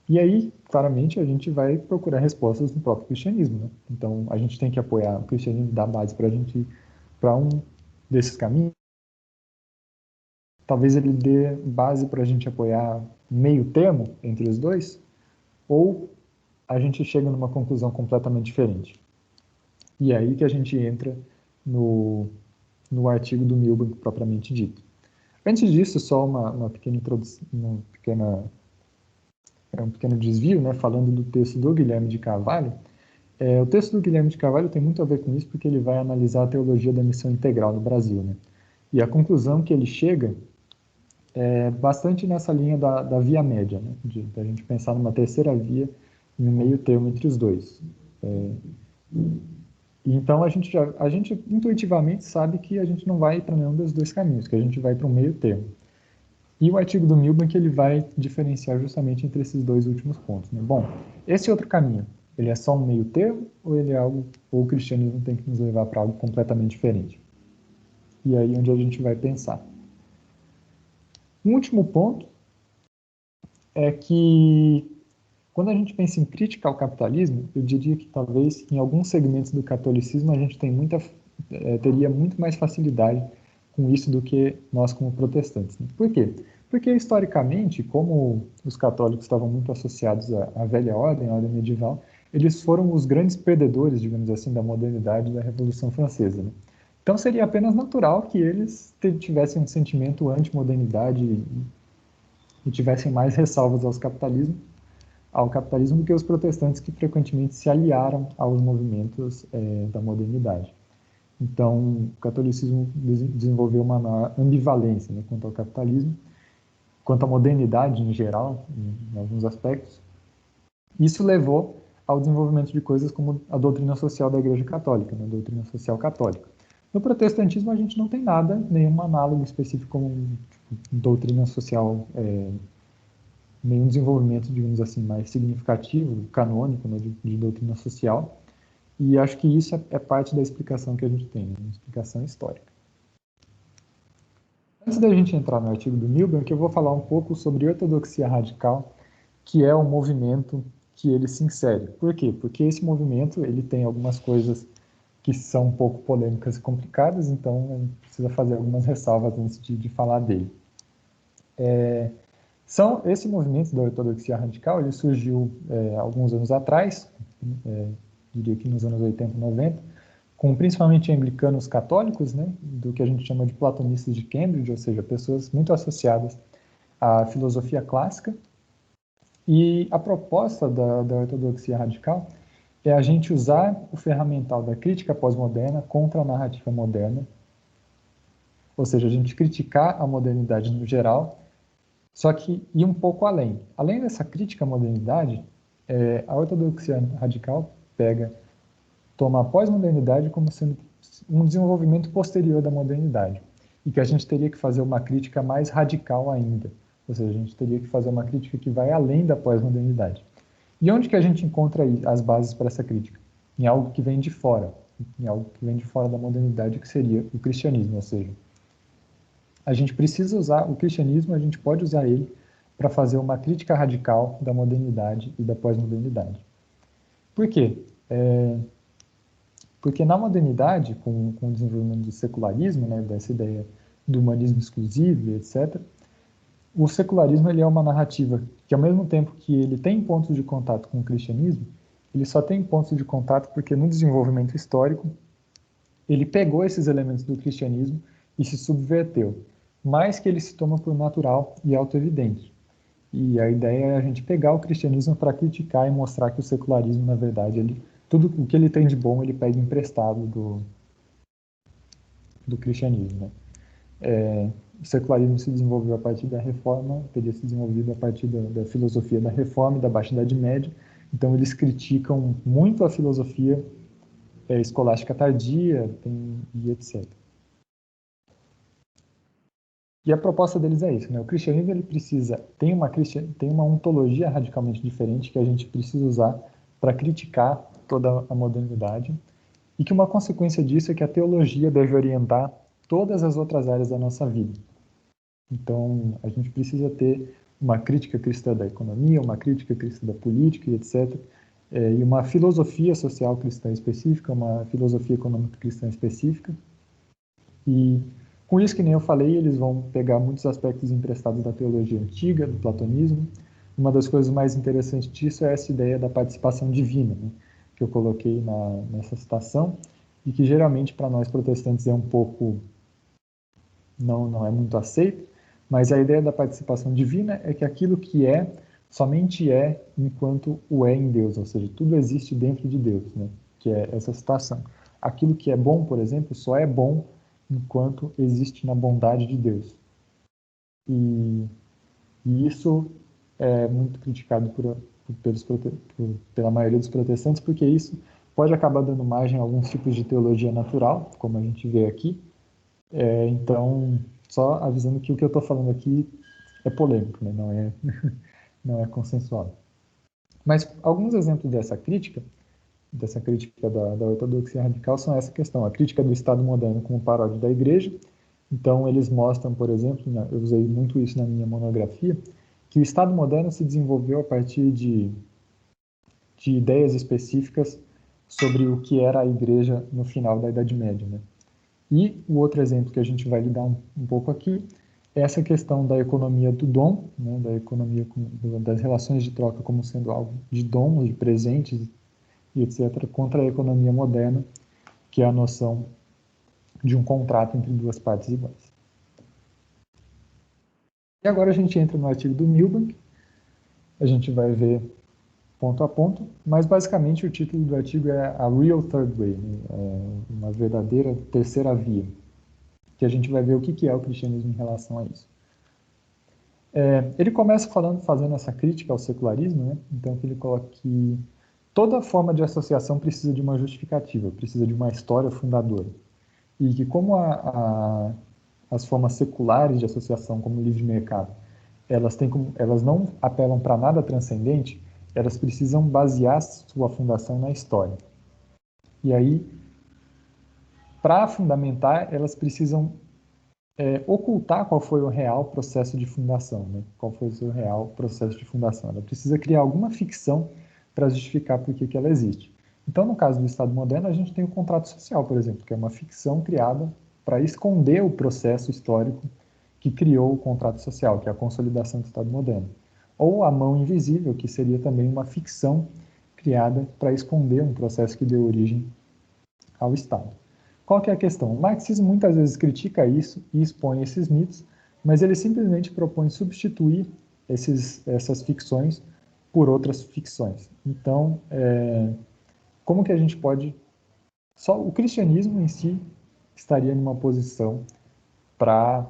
E aí, claramente, a gente vai procurar respostas no próprio cristianismo, né? Então, a gente tem que apoiar o cristianismo, dar base para a gente ir para um desses caminhos. Talvez ele dê base para a gente apoiar meio termo entre os dois, ou a gente chega numa conclusão completamente diferente. E é aí que a gente entra no artigo do Milbank propriamente dito. Antes disso, só uma pequena introdução, um pequeno desvio, né, falando do texto do Guilherme de Carvalho. O texto do Guilherme de Carvalho tem muito a ver com isso, porque ele vai analisar a teologia da missão integral no Brasil, né? E a conclusão que ele chega é bastante nessa linha da via média, né? Da gente pensar numa terceira via, no meio termo entre os dois. Então a gente intuitivamente sabe que a gente não vai para nenhum dos dois caminhos, que a gente vai para um meio termo. E o artigo do Milbank ele vai diferenciar justamente entre esses dois últimos pontos, né? Bom, esse outro caminho, ele é só um meio termo ou ele é algo, ou o cristianismo tem que nos levar para algo completamente diferente? E aí onde a gente vai pensar. Um último ponto é que quando a gente pensa em crítica ao capitalismo, eu diria que talvez em alguns segmentos do catolicismo a gente teria muito mais facilidade com isso do que nós como protestantes, né? Por quê? Porque historicamente, como os católicos estavam muito associados à velha ordem, à ordem medieval, eles foram os grandes perdedores, digamos assim, da modernidade e da Revolução Francesa, né? Então seria apenas natural que eles tivessem um sentimento anti-modernidade e tivessem mais ressalvas ao capitalismo do que os protestantes que frequentemente se aliaram aos movimentos da modernidade. Então, o catolicismo desenvolveu uma maior ambivalência, né, quanto ao capitalismo, quanto à modernidade em geral, em alguns aspectos. Isso levou ao desenvolvimento de coisas como a doutrina social da Igreja Católica, né, a doutrina social católica. No protestantismo, a gente não tem nada, nenhum análogo específico como doutrina social, nenhum desenvolvimento, digamos assim, mais significativo, canônico, né, de doutrina social. E acho que isso é parte da explicação que a gente tem, né? Uma explicação histórica. Antes da gente entrar no artigo do Milbank, eu vou falar um pouco sobre ortodoxia radical, que é um movimento que ele se insere. Por quê? Porque esse movimento ele tem algumas coisas que são um pouco polêmicas e complicadas, então a gente precisa fazer algumas ressalvas antes de falar dele. Esse movimento da ortodoxia radical ele surgiu alguns anos atrás, diria que nos anos 80, 90, com principalmente anglicanos católicos, né, do que a gente chama de platonistas de Cambridge, ou seja, pessoas muito associadas à filosofia clássica. E a proposta da ortodoxia radical é a gente usar o ferramental da crítica pós-moderna contra a narrativa moderna, ou seja, a gente criticar a modernidade no geral, só que ir um pouco além. Além dessa crítica à modernidade, a ortodoxia radical toma a pós-modernidade como sendo um desenvolvimento posterior da modernidade, e que a gente teria que fazer uma crítica mais radical ainda, ou seja, a gente teria que fazer uma crítica que vai além da pós-modernidade. E onde que a gente encontra as bases para essa crítica? Em algo que vem de fora, em algo que vem de fora da modernidade, que seria o cristianismo, ou seja, a gente precisa usar o cristianismo, a gente pode usar ele para fazer uma crítica radical da modernidade e da pós-modernidade. Por quê? Porque na modernidade, com o desenvolvimento do secularismo, né, dessa ideia do humanismo exclusivo, etc., o secularismo ele é uma narrativa que, ao mesmo tempo que ele tem pontos de contato com o cristianismo, ele só tem pontos de contato porque no desenvolvimento histórico ele pegou esses elementos do cristianismo e se subverteu, mas que ele se toma por natural e autoevidente. E a ideia é a gente pegar o cristianismo para criticar e mostrar que o secularismo, na verdade, tudo o que ele tem de bom ele pega emprestado do cristianismo, né? O secularismo se desenvolveu a partir da Reforma, teria se desenvolvido a partir da filosofia da Reforma e da Baixa Idade Média. Então eles criticam muito a filosofia escolástica tardia, e etc. E a proposta deles é isso, né? O cristianismo ele tem uma ontologia radicalmente diferente que a gente precisa usar para criticar toda a modernidade, e que uma consequência disso é que a teologia deve orientar todas as outras áreas da nossa vida. Então, a gente precisa ter uma crítica cristã da economia, uma crítica cristã da política e etc., e uma filosofia social cristã específica, uma filosofia econômica cristã específica. E com isso, que nem eu falei, eles vão pegar muitos aspectos emprestados da teologia antiga, do platonismo. Uma das coisas mais interessantes disso é essa ideia da participação divina, né, que eu coloquei nessa citação, e que geralmente para nós protestantes é um pouco, não é muito aceito, mas a ideia da participação divina é que aquilo que é, somente é enquanto o é em Deus, ou seja, tudo existe dentro de Deus, né, que é essa citação. Aquilo que é bom, por exemplo, só é bom enquanto existe na bondade de Deus. E isso é muito criticado pela maioria dos protestantes, porque isso pode acabar dando margem a alguns tipos de teologia natural, como a gente vê aqui. Então, só avisando que o que eu estou falando aqui é polêmico, né? Não é consensual. Mas alguns exemplos dessa crítica da ortodoxia radical são essa questão, a crítica do Estado moderno como paródia da Igreja. Então, eles mostram, por exemplo, eu usei muito isso na minha monografia, que o Estado moderno se desenvolveu a partir de ideias específicas sobre o que era a Igreja no final da Idade Média, né? E o outro exemplo que a gente vai lidar um pouco aqui é essa questão da economia do dom, né, da economia das relações de troca como sendo algo de dom, de presentes e etc., contra a economia moderna, que é a noção de um contrato entre duas partes iguais. E agora a gente entra no artigo do Milbank, a gente vai ver ponto a ponto, mas basicamente o título do artigo é A Real Third Way, né? Uma verdadeira terceira via, que a gente vai ver o que é o cristianismo em relação a isso. Ele começa fazendo essa crítica ao secularismo, né? Então ele coloca que toda forma de associação precisa de uma justificativa, precisa de uma história fundadora. E que como as formas seculares de associação, como o livre mercado, elas não apelam para nada transcendente, elas precisam basear sua fundação na história. E aí, para fundamentar, elas precisam ocultar qual foi o real processo de fundação, né? Qual foi o seu real processo de fundação. Ela precisa criar alguma ficção para justificar por que ela existe. Então, no caso do Estado moderno, a gente tem o contrato social, por exemplo, que é uma ficção criada para esconder o processo histórico que criou o contrato social, que é a consolidação do Estado moderno. Ou a mão invisível, que seria também uma ficção criada para esconder um processo que deu origem ao Estado. Qual que é a questão? O marxismo muitas vezes critica isso e expõe esses mitos, mas ele simplesmente propõe substituir essas ficções por outras ficções. Então, como que a gente pode... Só o cristianismo em si estaria numa posição para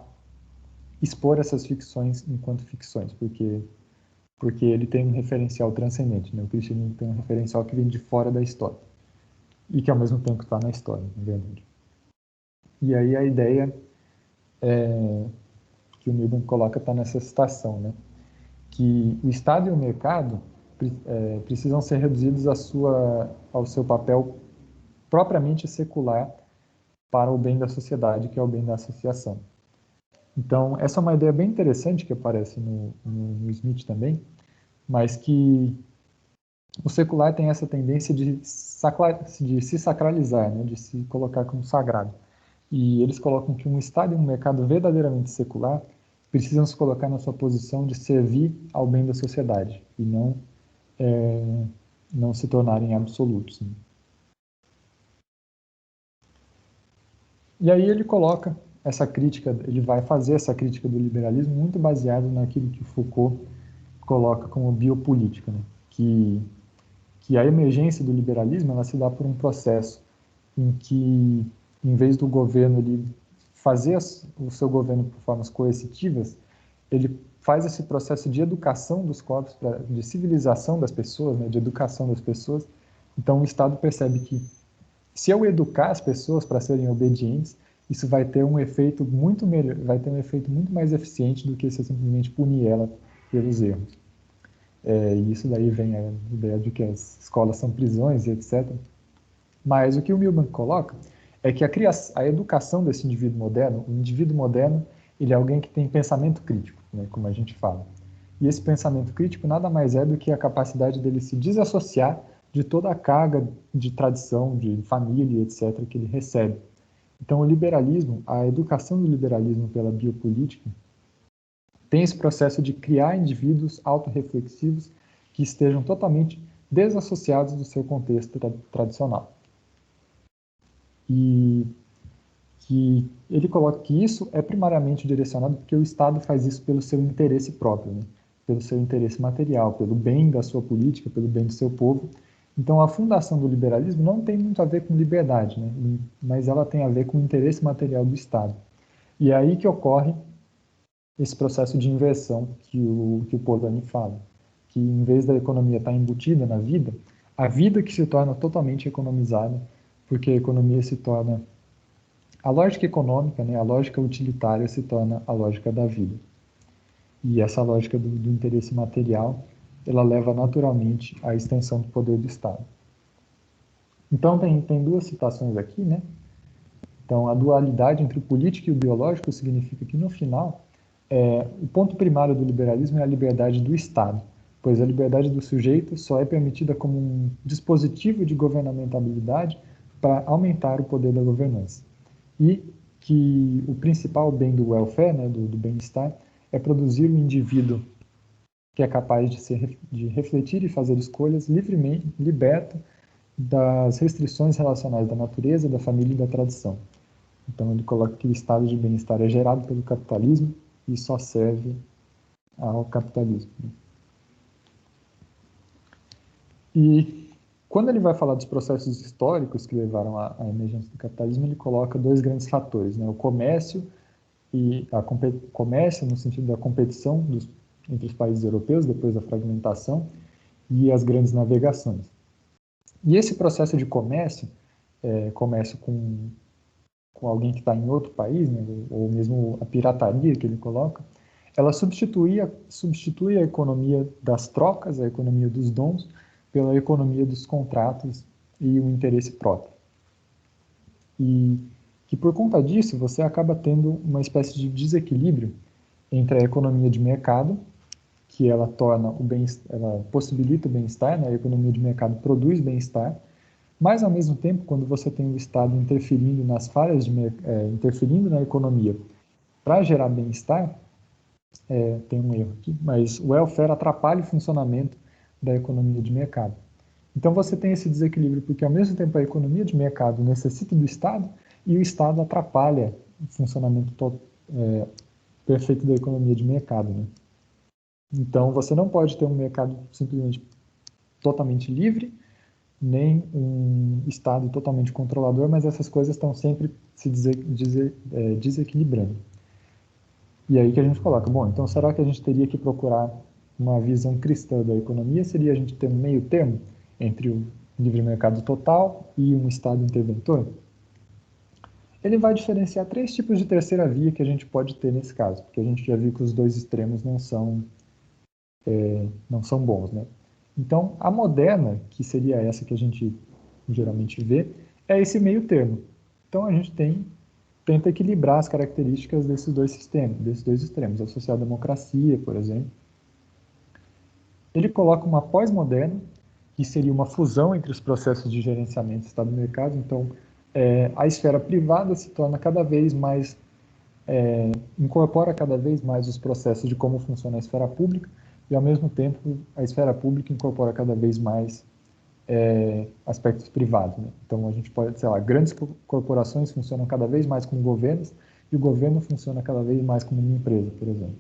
expor essas ficções enquanto ficções, porque ele tem um referencial transcendente, né? O cristianismo tem um referencial que vem de fora da história e que ao mesmo tempo está na história, na verdade. E aí a ideia que o Milbank coloca está nessa citação, né? Que o Estado e o mercado precisam ser reduzidos ao seu papel propriamente secular para o bem da sociedade, que é o bem da associação. Então, essa é uma ideia bem interessante que aparece no Smith também, mas que o secular tem essa tendência de se sacralizar, né, de se colocar como sagrado. E eles colocam que um Estado e um mercado verdadeiramente secular precisam se colocar na sua posição de servir ao bem da sociedade e não se tornarem absolutos, né? E aí ele coloca essa crítica, ele vai fazer essa crítica do liberalismo muito baseado naquilo que Foucault coloca como biopolítica, né? Que a emergência do liberalismo ela se dá por um processo em que, em vez do governo ele fazer o seu governo por formas coercitivas, ele faz esse processo de educação dos corpos, de civilização das pessoas, né? De educação das pessoas. Então o Estado percebe que Se eu educar as pessoas para serem obedientes, isso vai ter um efeito muito melhor, vai ter um efeito muito mais eficiente do que se eu simplesmente punir ela pelos erros. E isso daí vem a ideia de que as escolas são prisões e etc. Mas o que o Milbank coloca é que a educação desse indivíduo moderno, o indivíduo moderno, ele é alguém que tem pensamento crítico, né, como a gente fala. E esse pensamento crítico nada mais é do que a capacidade dele se desassociar de toda a carga de tradição, de família, etc., que ele recebe. Então, o liberalismo, a educação do liberalismo pela biopolítica, tem esse processo de criar indivíduos autorreflexivos que estejam totalmente desassociados do seu contexto tradicional. E que ele coloca que isso é primariamente direcionado porque o Estado faz isso pelo seu interesse próprio, né? Pelo seu interesse material, pelo bem da sua política, pelo bem do seu povo. Então, a fundação do liberalismo não tem muito a ver com liberdade, né? Mas ela tem a ver com o interesse material do Estado. E é aí que ocorre esse processo de inversão que o Polanyi fala, que em vez da economia estar embutida na vida, a vida que se torna totalmente economizada, porque a economia se torna a lógica econômica, né, a lógica utilitária se torna a lógica da vida. E essa lógica do interesse material, ela leva naturalmente à extensão do poder do Estado. Então, tem duas citações aqui, né? Então, a dualidade entre o político e o biológico significa que, no final, o ponto primário do liberalismo é a liberdade do Estado, pois a liberdade do sujeito só é permitida como um dispositivo de governamentabilidade para aumentar o poder da governança. E que o principal bem do welfare, né, do bem-estar, é produzir um indivíduo que é capaz de refletir e fazer escolhas livremente, liberto das restrições relacionais da natureza, da família e da tradição. Então ele coloca que o estado de bem-estar é gerado pelo capitalismo e só serve ao capitalismo. E quando ele vai falar dos processos históricos que levaram à emergência do capitalismo, ele coloca dois grandes fatores, né? O comércio e comércio no sentido da competição entre os países europeus depois da fragmentação e as grandes navegações. E esse processo de comércio, comércio com alguém que está em outro país, né? Ou mesmo a pirataria que ele coloca, ela substitui a economia das trocas, a economia dos dons, pela economia dos contratos e o interesse próprio. E que por conta disso você acaba tendo uma espécie de desequilíbrio entre a economia de mercado, que ela ela possibilita o bem-estar, né? A economia de mercado produz bem-estar, mas ao mesmo tempo, quando você tem o Estado interferindo nas falhas interferindo na economia para gerar bem-estar, tem um erro aqui, mas o welfare atrapalha o funcionamento da economia de mercado. Então você tem esse desequilíbrio, porque ao mesmo tempo a economia de mercado necessita do Estado e o Estado atrapalha o funcionamento perfeito da economia de mercado, né? Então você não pode ter um mercado simplesmente totalmente livre, nem um Estado totalmente controlador, mas essas coisas estão sempre se desequilibrando. E aí que a gente coloca, bom, então será que a gente teria que procurar uma visão cristã da economia? Seria a gente ter um meio termo entre o livre mercado total e um Estado interventor? Ele vai diferenciar três tipos de terceira via que a gente pode ter nesse caso, porque a gente já viu que os dois extremos não são bons, né? Então, a moderna, que seria essa que a gente geralmente vê, é esse meio termo. Então, a gente tenta equilibrar as características desses dois sistemas, desses dois extremos, a social-democracia, por exemplo. Ele coloca uma pós-moderna, que seria uma fusão entre os processos de gerenciamento do Estado e mercado. Então, a esfera privada se torna cada vez mais, incorpora cada vez mais os processos de como funciona a esfera pública, e ao mesmo tempo a esfera pública incorpora cada vez mais aspectos privados, né? Então a gente pode, sei lá, grandes corporações funcionam cada vez mais como governos e o governo funciona cada vez mais como uma empresa, por exemplo.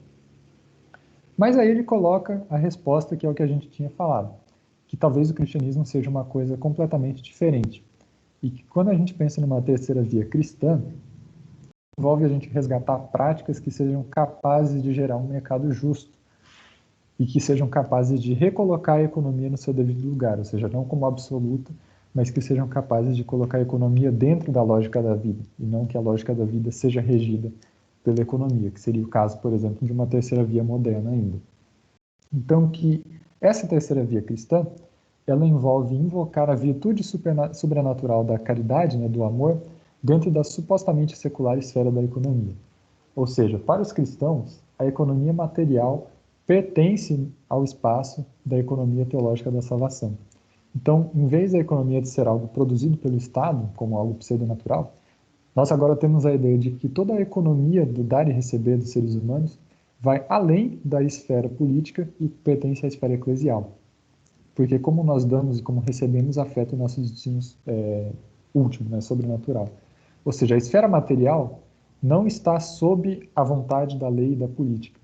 Mas aí ele coloca a resposta que é o que a gente tinha falado, que talvez o cristianismo seja uma coisa completamente diferente e que quando a gente pensa numa terceira via cristã, envolve a gente resgatar práticas que sejam capazes de gerar um mercado justo e que sejam capazes de recolocar a economia no seu devido lugar, ou seja, não como absoluta, mas que sejam capazes de colocar a economia dentro da lógica da vida, e não que a lógica da vida seja regida pela economia, que seria o caso, por exemplo, de uma terceira via moderna ainda. Então, que essa terceira via cristã, ela envolve invocar a virtude sobrenatural da caridade, né, do amor, dentro da supostamente secular esfera da economia. Ou seja, para os cristãos, a economia material pertence ao espaço da economia teológica da salvação. Então, em vez da economia de ser algo produzido pelo Estado, como algo pseudonatural, nós agora temos a ideia de que toda a economia do dar e receber dos seres humanos vai além da esfera política e pertence à esfera eclesial. Porque como nós damos e como recebemos afeta o nosso destino último, né, sobrenatural. Ou seja, a esfera material não está sob a vontade da lei e da política.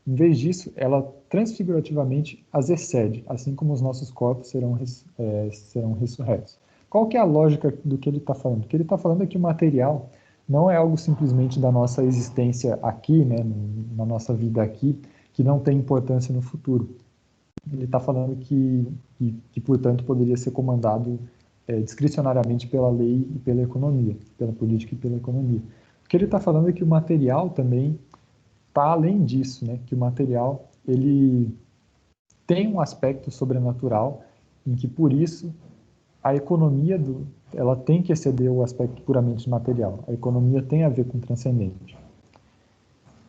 Em vez disso, ela transfigurativamente as excede, assim como os nossos corpos serão ressurretos. Qual que é a lógica do que ele está falando? O que ele está falando é que o material não é algo simplesmente da nossa existência aqui, né, na nossa vida aqui, que não tem importância no futuro. Ele está falando que, portanto, poderia ser comandado discricionariamente pela lei e pela economia, pela política e pela economia. O que ele está falando é que o material também está além disso, né? Que o material ele tem um aspecto sobrenatural em que, por isso, a economia ela tem que exceder o aspecto puramente material. A economia tem a ver com o transcendente.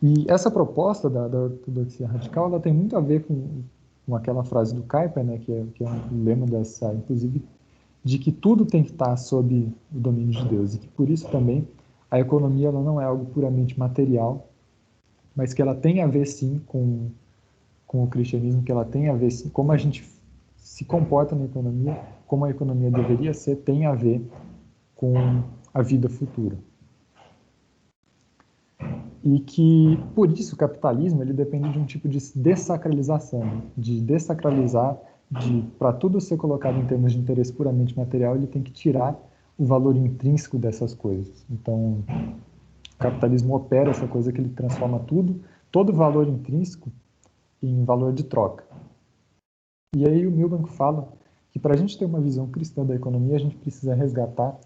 E essa proposta da ortodoxia radical, ela tem muito a ver com aquela frase do Kuyper, né, que é um lema dessa, inclusive, de que tudo tem que estar sob o domínio de Deus, e que por isso também a economia ela não é algo puramente material, mas que ela tem a ver sim com o cristianismo, que ela tem a ver sim, como a gente se comporta na economia, como a economia deveria ser, tem a ver com a vida futura. E que, por isso, o capitalismo ele depende de um tipo de dessacralização, de desacralizar, para tudo ser colocado em termos de interesse puramente material, ele tem que tirar o valor intrínseco dessas coisas. Então, o capitalismo opera essa coisa que ele transforma todo valor intrínseco, em valor de troca. E aí o Milbank fala que para a gente ter uma visão cristã da economia, a gente precisa resgatar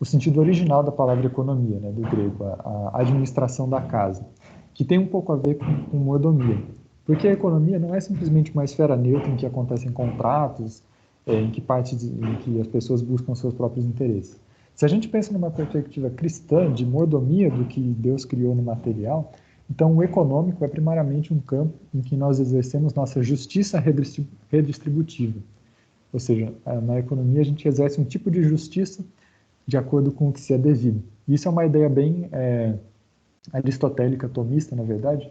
o sentido original da palavra economia, né, do grego, a administração da casa, que tem um pouco a ver com mordomia. Porque a economia não é simplesmente uma esfera neutra em que acontecem contratos, em que as pessoas buscam seus próprios interesses. Se a gente pensa numa perspectiva cristã de mordomia do que Deus criou no material, então o econômico é primariamente um campo em que nós exercemos nossa justiça redistributiva. Ou seja, na economia a gente exerce um tipo de justiça de acordo com o que se é devido. Isso é uma ideia bem aristotélica, tomista, na verdade,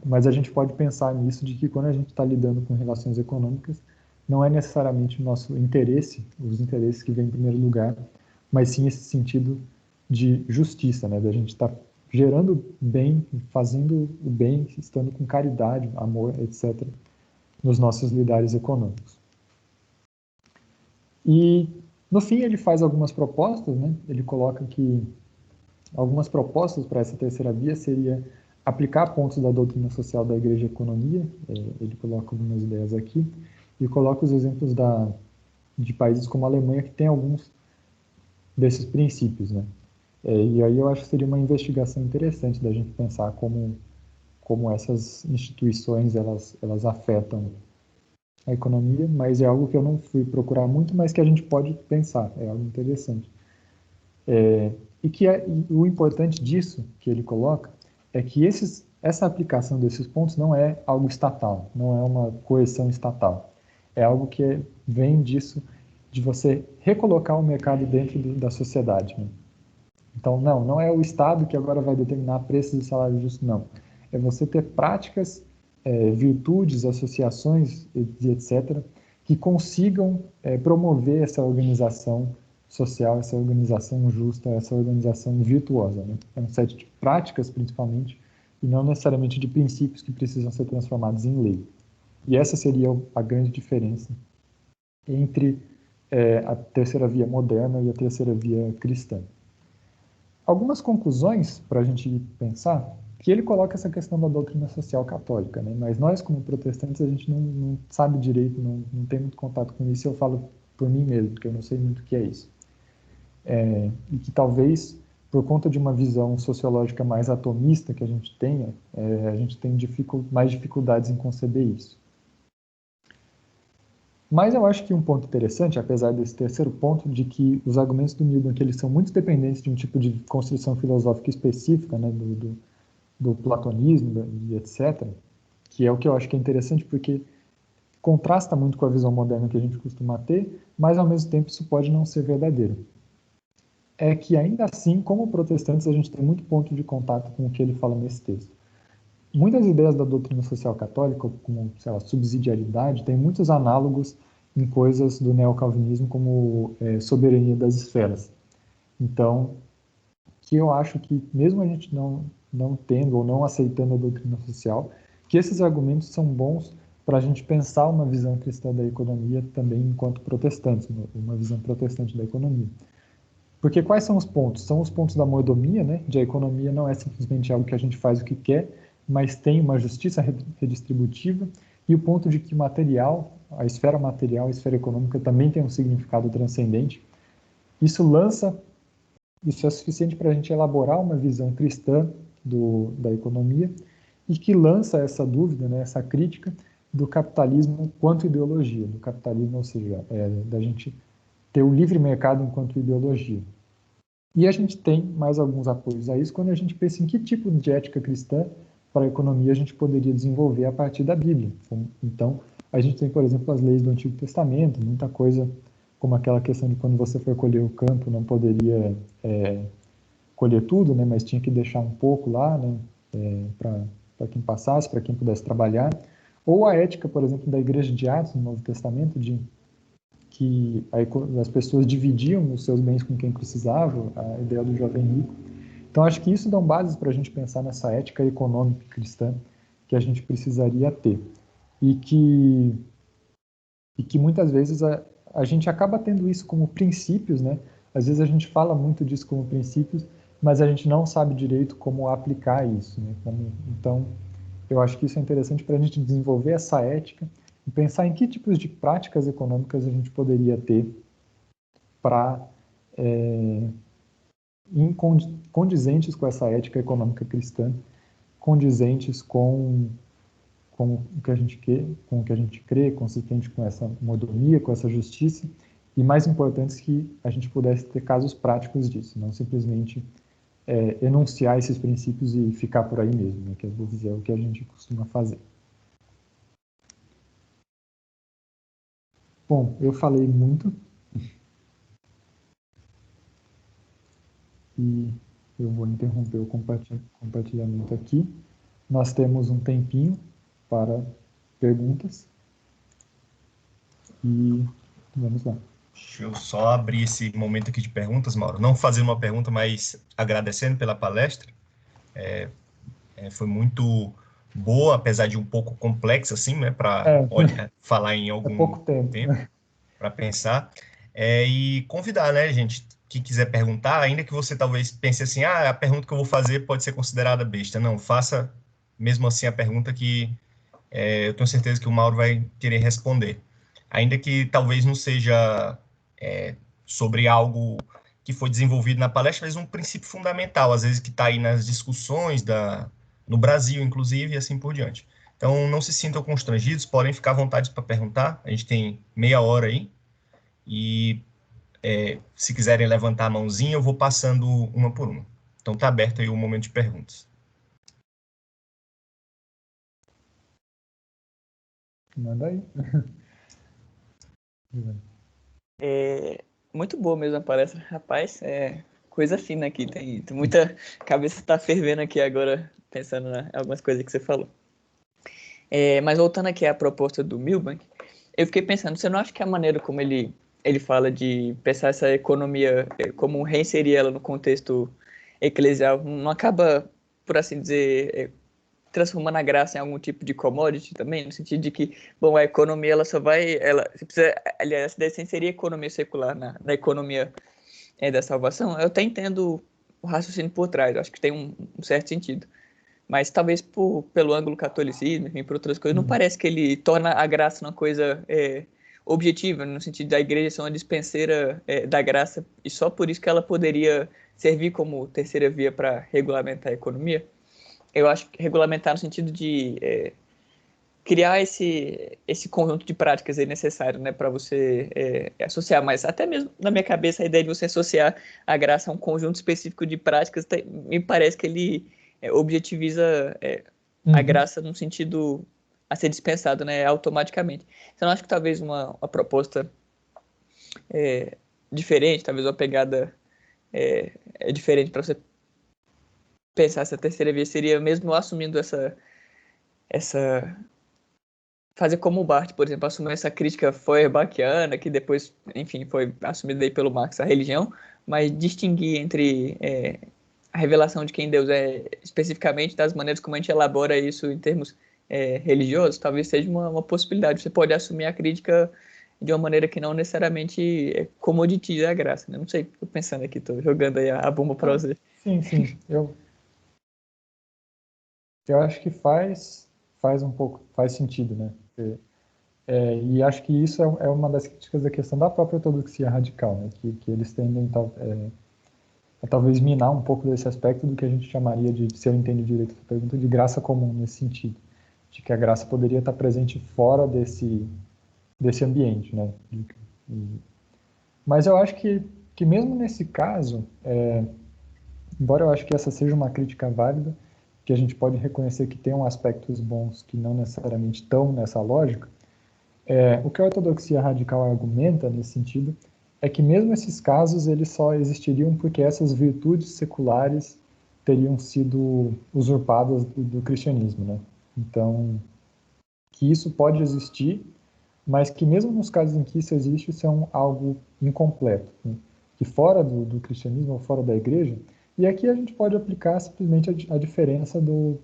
mas a gente pode pensar nisso de que quando a gente está lidando com relações econômicas, não é necessariamente o nosso interesse, os interesses que vêm em primeiro lugar, mas sim esse sentido de justiça, né? Da gente estar gerando bem, fazendo o bem, estando com caridade, amor, etc., nos nossos lidares econômicos. E, no fim, ele faz algumas propostas, né? Ele coloca que algumas propostas para essa terceira via seria aplicar pontos da doutrina social da Igreja à economia, ele coloca algumas ideias aqui, e coloca os exemplos de países como a Alemanha, que tem alguns desses princípios, né? E aí eu acho que seria uma investigação interessante da gente pensar como essas instituições elas afetam a economia, mas é algo que eu não fui procurar muito, mas que a gente pode pensar, é algo interessante. E o importante disso que ele coloca é que essa aplicação desses pontos não é algo estatal, não é uma coerção estatal. É algo que vem disso, de você recolocar o mercado dentro da sociedade, né? Então, não é o Estado que agora vai determinar preços e salários justos, não. É você ter práticas, virtudes, associações, etc., que consigam promover essa organização social, essa organização justa, essa organização virtuosa, né? É um set de práticas, principalmente, e não necessariamente de princípios que precisam ser transformados em lei. E essa seria a grande diferença entre a terceira via moderna e a terceira via cristã. Algumas conclusões para a gente pensar, que ele coloca essa questão da doutrina social católica, né? Mas nós, como protestantes, a gente não sabe direito, não tem muito contato com isso. Eu falo por mim mesmo, porque eu não sei muito o que é isso. E que talvez, por conta de uma visão sociológica mais atomista que a gente tenha, a gente tem mais dificuldades em conceber isso. Mas eu acho que um ponto interessante, apesar desse terceiro ponto, de que os argumentos do Milgram que eles são muito dependentes de um tipo de construção filosófica específica, né, do platonismo e etc., que é o que eu acho que é interessante porque contrasta muito com a visão moderna que a gente costuma ter, mas ao mesmo tempo isso pode não ser verdadeiro. É que ainda assim, como protestantes, a gente tem muito ponto de contato com o que ele fala nesse texto. Muitas ideias da doutrina social católica, como, sei lá, subsidiariedade, tem muitos análogos em coisas do neocalvinismo, como soberania das esferas. Então, que eu acho que, mesmo a gente não tendo ou não aceitando a doutrina social, que esses argumentos são bons para a gente pensar uma visão cristã da economia também enquanto protestantes, uma visão protestante da economia. Porque quais são os pontos? São os pontos da mordomia, né? De a economia não é simplesmente algo que a gente faz o que quer, mas tem uma justiça redistributiva, e o ponto de que material, a esfera material, a esfera econômica também tem um significado transcendente. Isso é suficiente para a gente elaborar uma visão cristã da economia e que lança essa dúvida, né, essa crítica do capitalismo quanto ideologia, do capitalismo, ou seja, da gente ter o livre mercado enquanto ideologia. E a gente tem mais alguns apoios a isso quando a gente pensa em que tipo de ética cristã para a economia a gente poderia desenvolver a partir da Bíblia. Então, a gente tem, por exemplo, as leis do Antigo Testamento, muita coisa como aquela questão de quando você for colher o campo, não poderia colher tudo, né, mas tinha que deixar um pouco lá, né, para quem passasse, para quem pudesse trabalhar. Ou a ética, por exemplo, da Igreja de Atos, no Novo Testamento, de que as pessoas dividiam os seus bens com quem precisava, a ideia do jovem rico. Então, acho que isso dá bases para a gente pensar nessa ética econômica cristã que a gente precisaria ter. E que muitas vezes a gente acaba tendo isso como princípios, né? Às vezes a gente fala muito disso como princípios, mas a gente não sabe direito como aplicar isso, né? Então, eu acho que isso é interessante para a gente desenvolver essa ética e pensar em que tipos de práticas econômicas a gente poderia ter para condizentes com essa ética econômica cristã, condizentes com o que a gente quer, com o que a gente crê, consistente com essa mordomia, com essa justiça, e mais importante que a gente pudesse ter casos práticos disso, não simplesmente enunciar esses princípios e ficar por aí mesmo, né, que às vezes é o que a gente costuma fazer. Bom, eu falei muito e eu vou interromper o compartilhamento aqui. Nós temos um tempinho para perguntas e vamos lá.
Deixa eu só abrir esse momento aqui de perguntas, Mauro. Não fazendo uma pergunta, mas agradecendo pela palestra. Foi muito boa, apesar de um pouco complexa, assim, né, para falar em algum
pouco tempo
para pensar. E convidar, né, gente, que quiser perguntar, ainda que você talvez pense assim, a pergunta que eu vou fazer pode ser considerada besta. Não, faça mesmo assim a pergunta que eu tenho certeza que o Mauro vai querer responder. Ainda que talvez não seja sobre algo que foi desenvolvido na palestra, mas um princípio fundamental, às vezes que está aí nas discussões no Brasil, inclusive, e assim por diante. Então, não se sintam constrangidos, podem ficar à vontade para perguntar. A gente tem meia hora aí. E se quiserem levantar a mãozinha, eu vou passando uma por uma. Então, está aberto aí o momento de perguntas.
Manda aí.
Muito boa mesmo a palestra. Rapaz, coisa fina aqui. Tem muita cabeça tá fervendo aqui agora, pensando em algumas coisas que você falou. Mas voltando aqui à proposta do Milbank, eu fiquei pensando, você não acha que a maneira como ele fala de pensar essa economia, como reinserir ela no contexto eclesial, não acaba, por assim dizer, transformando a graça em algum tipo de commodity também, no sentido de que, bom, a economia, ela só vai, você precisa, aliás, essa ideia seria economia secular na economia da salvação? Eu até entendo o raciocínio por trás, eu acho que tem um certo sentido. Mas talvez pelo ângulo catolicismo, enfim, por outras coisas, não parece que ele torna a graça uma coisa objetiva, no sentido da igreja ser uma dispenseira da graça, e só por isso que ela poderia servir como terceira via para regulamentar a economia. Eu acho que regulamentar no sentido de criar esse conjunto de práticas aí necessário, né, para você associar, mas até mesmo na minha cabeça a ideia de você associar a graça a um conjunto específico de práticas, me parece que ele objetiviza a graça num sentido a ser dispensado, né, automaticamente. Então, eu acho que talvez uma proposta diferente, talvez uma pegada diferente para você pensar essa terceira via seria mesmo assumindo essa fazer como o Barth, por exemplo, assumir essa crítica feuerbachiana, que depois, enfim, foi assumida aí pelo Marx, a religião, mas distinguir entre a revelação de quem Deus é especificamente, das maneiras como a gente elabora isso em termos religiosos, talvez seja uma possibilidade. Você pode assumir a crítica de uma maneira que não necessariamente comoditiza a graça, né? Não sei, estou pensando aqui, estou jogando aí a bomba para você.
Sim. Eu acho que faz sentido, né? E acho que isso é uma das críticas da questão da própria ortodoxia radical, né? Que eles tendem a talvez minar um pouco desse aspecto do que a gente chamaria de, se eu entendo direito a pergunta, de graça comum nesse sentido, de que a graça poderia estar presente fora desse ambiente, né? Mas eu acho que mesmo nesse caso, embora eu acho que essa seja uma crítica válida, que a gente pode reconhecer que tem aspectos bons que não necessariamente estão nessa lógica, o que a ortodoxia radical argumenta nesse sentido é que mesmo esses casos eles só existiriam porque essas virtudes seculares teriam sido usurpadas do cristianismo, né? Então, que isso pode existir, mas que mesmo nos casos em que isso existe, isso é algo incompleto, né? Que fora do cristianismo ou fora da igreja, e aqui a gente pode aplicar simplesmente a diferença do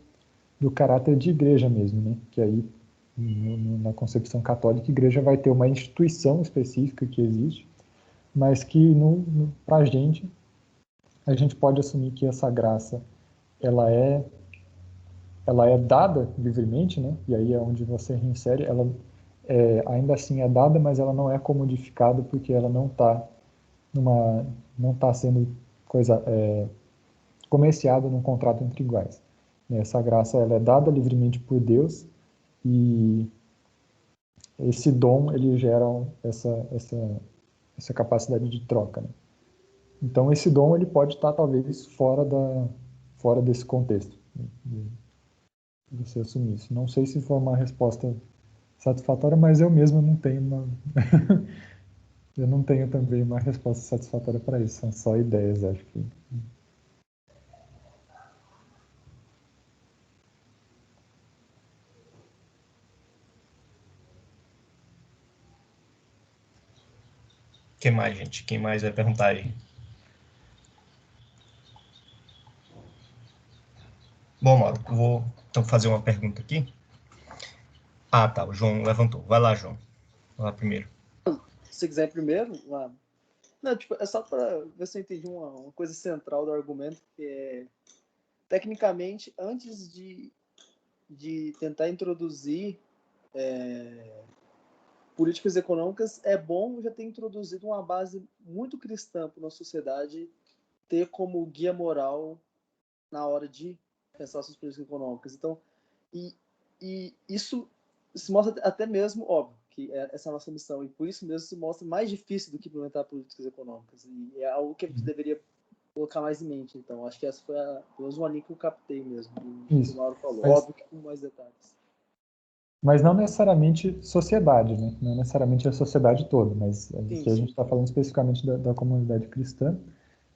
caráter de igreja mesmo, né? Que aí, na concepção católica, a igreja vai ter uma instituição específica que existe, mas que para a gente pode assumir que essa graça ela é dada livremente, né? E aí é onde você reinsere, ela ainda assim é dada, mas ela não é comodificada porque ela não está sendo comerciada num contrato entre iguais. Essa graça ela é dada livremente por Deus e esse dom ele gera essa capacidade de troca, né? Então esse dom ele pode estar talvez fora desse contexto, né, de você assumir isso. Não sei se foi uma resposta satisfatória, mas eu mesmo não tenho eu não tenho também uma resposta satisfatória para isso. São só ideias, acho que.
Quem mais, gente? Quem mais vai perguntar aí? Bom, Mauro, vou então fazer uma pergunta aqui. Ah, tá, o João levantou. Vai lá, João. Vai lá primeiro.
Se você quiser primeiro, lá. Não, tipo, é só para ver se eu entendi uma coisa central do argumento, que é, tecnicamente, antes de tentar introduzir políticas econômicas, é bom já ter introduzido uma base muito cristã para uma sociedade ter como guia moral na hora de pensar suas políticas econômicas. Então, e isso se mostra até mesmo, óbvio, que essa é a nossa missão, e por isso mesmo se mostra mais difícil do que implementar políticas econômicas. E é algo que a gente deveria colocar mais em mente. Então, acho que essa foi pelo menos uma linha que eu captei mesmo, do que o Mauro falou. Óbvio que com mais detalhes.
Mas não necessariamente sociedade, né? Não necessariamente a sociedade toda, mas aqui a gente está falando especificamente da comunidade cristã.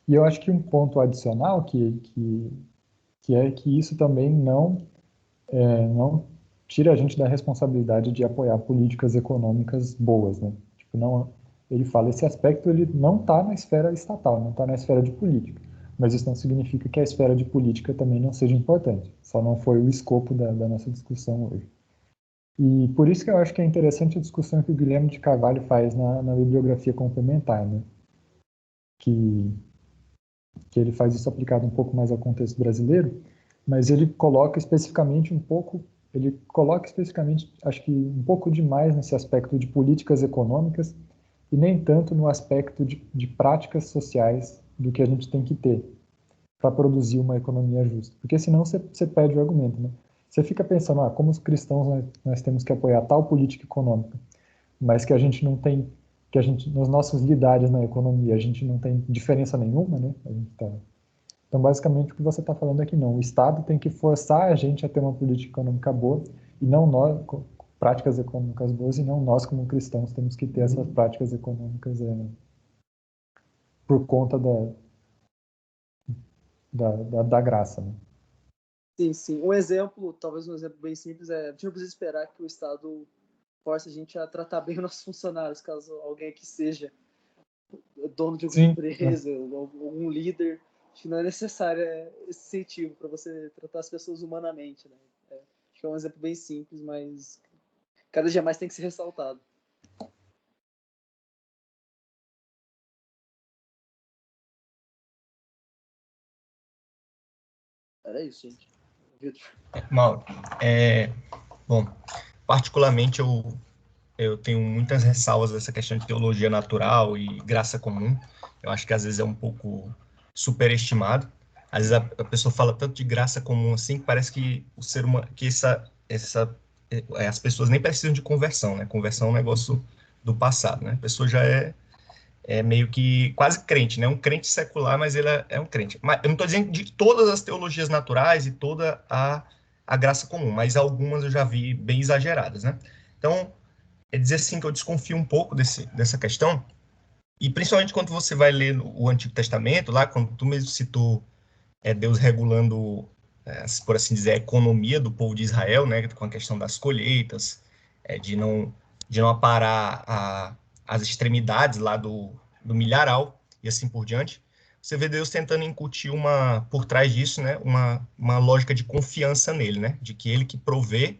E eu acho que um ponto adicional que é que isso também não tira a gente da responsabilidade de apoiar políticas econômicas boas, né? Tipo, não, ele fala, esse aspecto ele não está na esfera estatal, não está na esfera de política, mas isso não significa que a esfera de política também não seja importante, só não foi o escopo da nossa discussão hoje. E por isso que eu acho que é interessante a discussão que o Guilherme de Carvalho faz na bibliografia complementar, né? Que ele faz isso aplicado um pouco mais ao contexto brasileiro, mas ele coloca especificamente um pouco ele coloca especificamente, acho que um pouco demais nesse aspecto de políticas econômicas e nem tanto no aspecto de práticas sociais do que a gente tem que ter para produzir uma economia justa. Porque senão você perde o argumento, né? Você fica pensando, como os cristãos nós temos que apoiar tal política econômica, mas que a gente não tem, que a gente, nas nossas lidades na economia, a gente não tem diferença nenhuma, né? Então, basicamente, o que você está falando é que não, o Estado tem que forçar a gente a ter uma política econômica boa e não nós, práticas econômicas boas, e não nós, como cristãos, temos que ter essas práticas econômicas por conta da graça, né?
Sim, sim. Um exemplo, talvez um exemplo bem simples, a gente não precisa esperar que o Estado force a gente a tratar bem os nossos funcionários, caso alguém aqui seja dono de alguma empresa, ou algum líder. Acho que não é necessário esse incentivo para você tratar as pessoas humanamente, né? Acho que é um exemplo bem simples, mas cada dia mais tem que ser ressaltado. Era isso, gente. Vitor.
Mauro, bom, particularmente eu tenho muitas ressalvas dessa questão de teologia natural e graça comum. Eu acho que às vezes é um pouco superestimado. Às vezes a pessoa fala tanto de graça comum assim que parece que o ser humano, que as pessoas nem precisam de conversão, né? Conversão é um negócio do passado, né? A pessoa já é meio que quase crente, né? Um crente secular, mas ele é um crente. Mas eu não estou dizendo de todas as teologias naturais e toda a graça comum, mas algumas eu já vi bem exageradas, né? Então, é dizer assim que eu desconfio um pouco dessa questão, e principalmente quando você vai ler o Antigo Testamento, lá quando tu mesmo citou Deus regulando, por assim dizer, a economia do povo de Israel, né, com a questão das colheitas, de não aparar as extremidades lá do milharal e assim por diante. Você vê Deus tentando incutir por trás disso, né, uma lógica de confiança nele, né, de que ele que provê,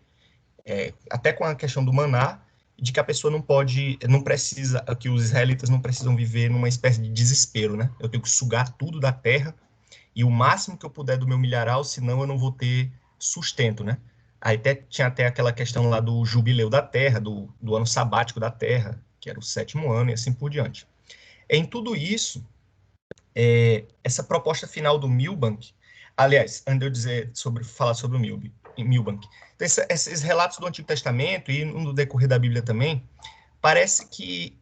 até com a questão do maná, de que a pessoa não precisa, que os israelitas não precisam viver numa espécie de desespero, né? Eu tenho que sugar tudo da terra e o máximo que eu puder do meu milharal, senão eu não vou ter sustento, né? Aí tinha até aquela questão lá do jubileu da terra, do ano sabático da terra, que era o 7º ano e assim por diante. Em tudo isso, essa proposta final do Milbank, aliás, antes de eu falar sobre o Milbank, então, esses relatos do Antigo Testamento e no decorrer da Bíblia também, parece que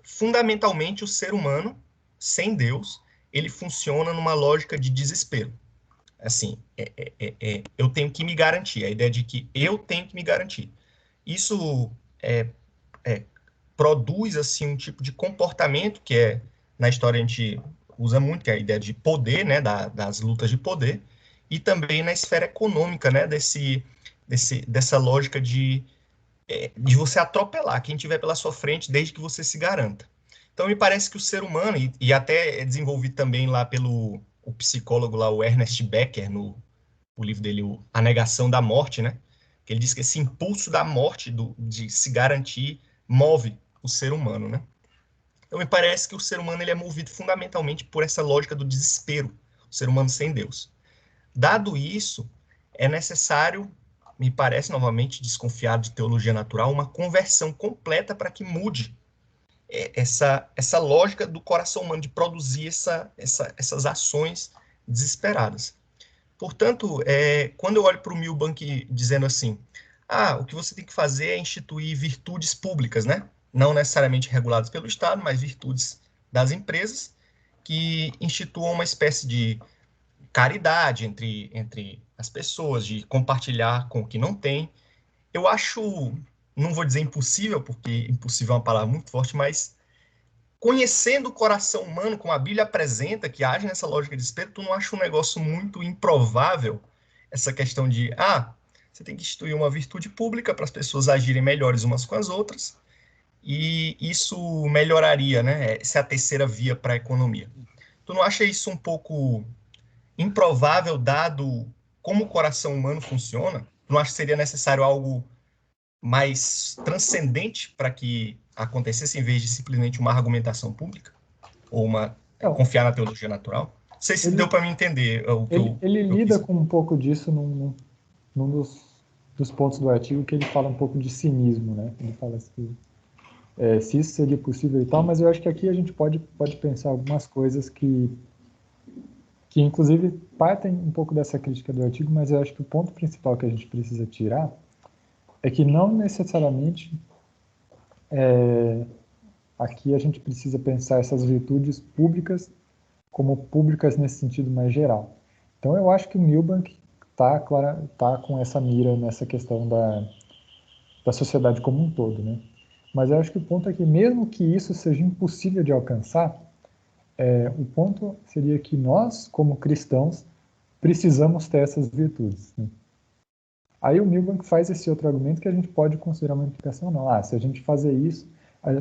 fundamentalmente o ser humano, sem Deus, ele funciona numa lógica de desespero. Assim, eu tenho que me garantir, a ideia de que eu tenho que me garantir. Isso produz assim um tipo de comportamento que na história a gente usa muito, que é a ideia de poder, né, das lutas de poder, e também na esfera econômica, né, dessa lógica de você atropelar quem tiver pela sua frente, desde que você se garanta. Então, me parece que o ser humano, e até é desenvolvido também lá pelo o psicólogo lá, o Ernest Becker, no o livro dele, A Negação da Morte, né? Que ele diz que esse impulso da morte, de se garantir, move o ser humano, né? Então, me parece que o ser humano ele é movido fundamentalmente por essa lógica do desespero, o ser humano sem Deus. Dado isso, é necessário, me parece, novamente, desconfiado de teologia natural, uma conversão completa para que mude essa lógica do coração humano de produzir essas ações desesperadas. Portanto, quando eu olho para o Milbank dizendo assim, o que você tem que fazer é instituir virtudes públicas, né? Não necessariamente reguladas pelo Estado, mas virtudes das empresas que instituam uma espécie de caridade entre as pessoas, de compartilhar com o que não tem. Eu acho, não vou dizer impossível, porque impossível é uma palavra muito forte, mas conhecendo o coração humano, como a Bíblia apresenta, que age nessa lógica de desespero, tu não acha um negócio muito improvável essa questão de, você tem que instituir uma virtude pública para as pessoas agirem melhores umas com as outras, e isso melhoraria, né? Essa é a terceira via para a economia. Tu não acha isso um pouco improvável, dado como o coração humano funciona? Tu não acha que seria necessário algo mais transcendente para que acontecesse, em vez de simplesmente uma argumentação pública? Ou confiar na teologia natural? Não sei se deu para me entender o que
ele
eu
lida
quis.
com um pouco disso num dos dos pontos do artigo que ele fala um pouco de cinismo, né? Ele fala assim, se isso seria possível e tal, mas eu acho que aqui a gente pode pensar algumas coisas que inclusive partem um pouco dessa crítica do artigo, mas eu acho que o ponto principal que a gente precisa tirar é que não necessariamente aqui a gente precisa pensar essas virtudes públicas como públicas nesse sentido mais geral. Então eu acho que o Milbank tá com essa mira nessa questão da sociedade como um todo, né? Mas eu acho que o ponto é que mesmo que isso seja impossível de alcançar, o ponto seria que nós, como cristãos, precisamos ter essas virtudes, né? Aí o Milbank faz esse outro argumento que a gente pode considerar uma implicação, não. Se a gente fazer isso, a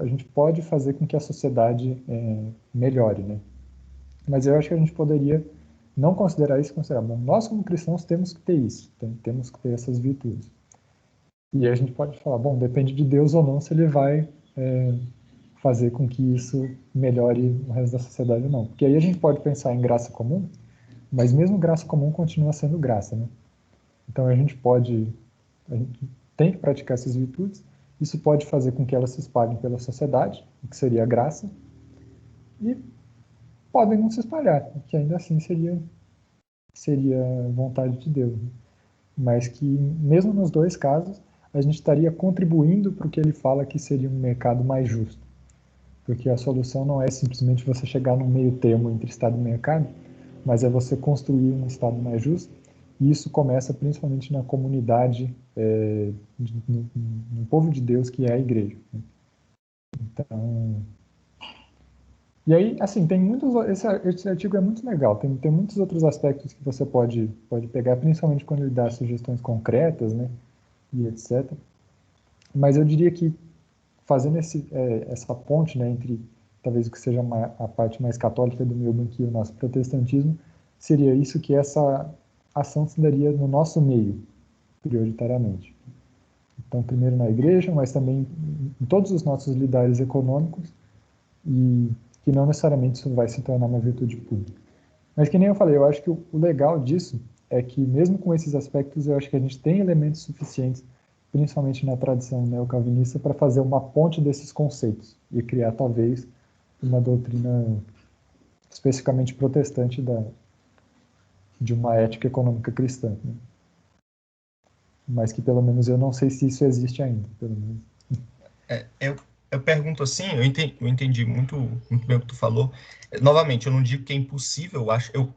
gente pode fazer com que a sociedade melhore, né? Mas eu acho que a gente poderia não considerar isso, considerar, bom, nós como cristãos temos que ter isso, temos que ter essas virtudes. E aí a gente pode falar, bom, depende de Deus ou não se ele vai fazer com que isso melhore o resto da sociedade ou não. Porque aí a gente pode pensar em graça comum, mas mesmo graça comum continua sendo graça, né? Então a gente tem que praticar essas virtudes, isso pode fazer com que elas se espalhem pela sociedade, o que seria a graça, e podem não se espalhar, que ainda assim seria vontade de Deus, né? Mas que mesmo nos dois casos a gente estaria contribuindo para o que ele fala que seria um mercado mais justo, porque a solução não é simplesmente você chegar num meio termo entre Estado e mercado, mas é você construir um Estado mais justo, e isso começa principalmente na comunidade, no povo de Deus que é a igreja, né? Então, e aí, assim, esse artigo é muito legal, tem muitos outros aspectos que você pode pegar, principalmente quando ele dá sugestões concretas, né, e etc. Mas eu diria que fazendo essa ponte, né, entre talvez o que seja a parte mais católica do Milbank e o nosso protestantismo, seria isso, que essa ação se daria no nosso meio, prioritariamente. Então, primeiro na igreja, mas também em todos os nossos lidares econômicos, e que não necessariamente isso vai se tornar uma virtude pública. Mas que nem eu falei, eu acho que o legal disso é que mesmo com esses aspectos, eu acho que a gente tem elementos suficientes, principalmente na tradição neocalvinista, para fazer uma ponte desses conceitos e criar talvez uma doutrina especificamente protestante de uma ética econômica cristã, né? Mas que pelo menos eu não sei se isso existe ainda, pelo menos.
Eu pergunto assim, eu entendi muito, muito bem o que tu falou. Novamente, eu não digo que é impossível,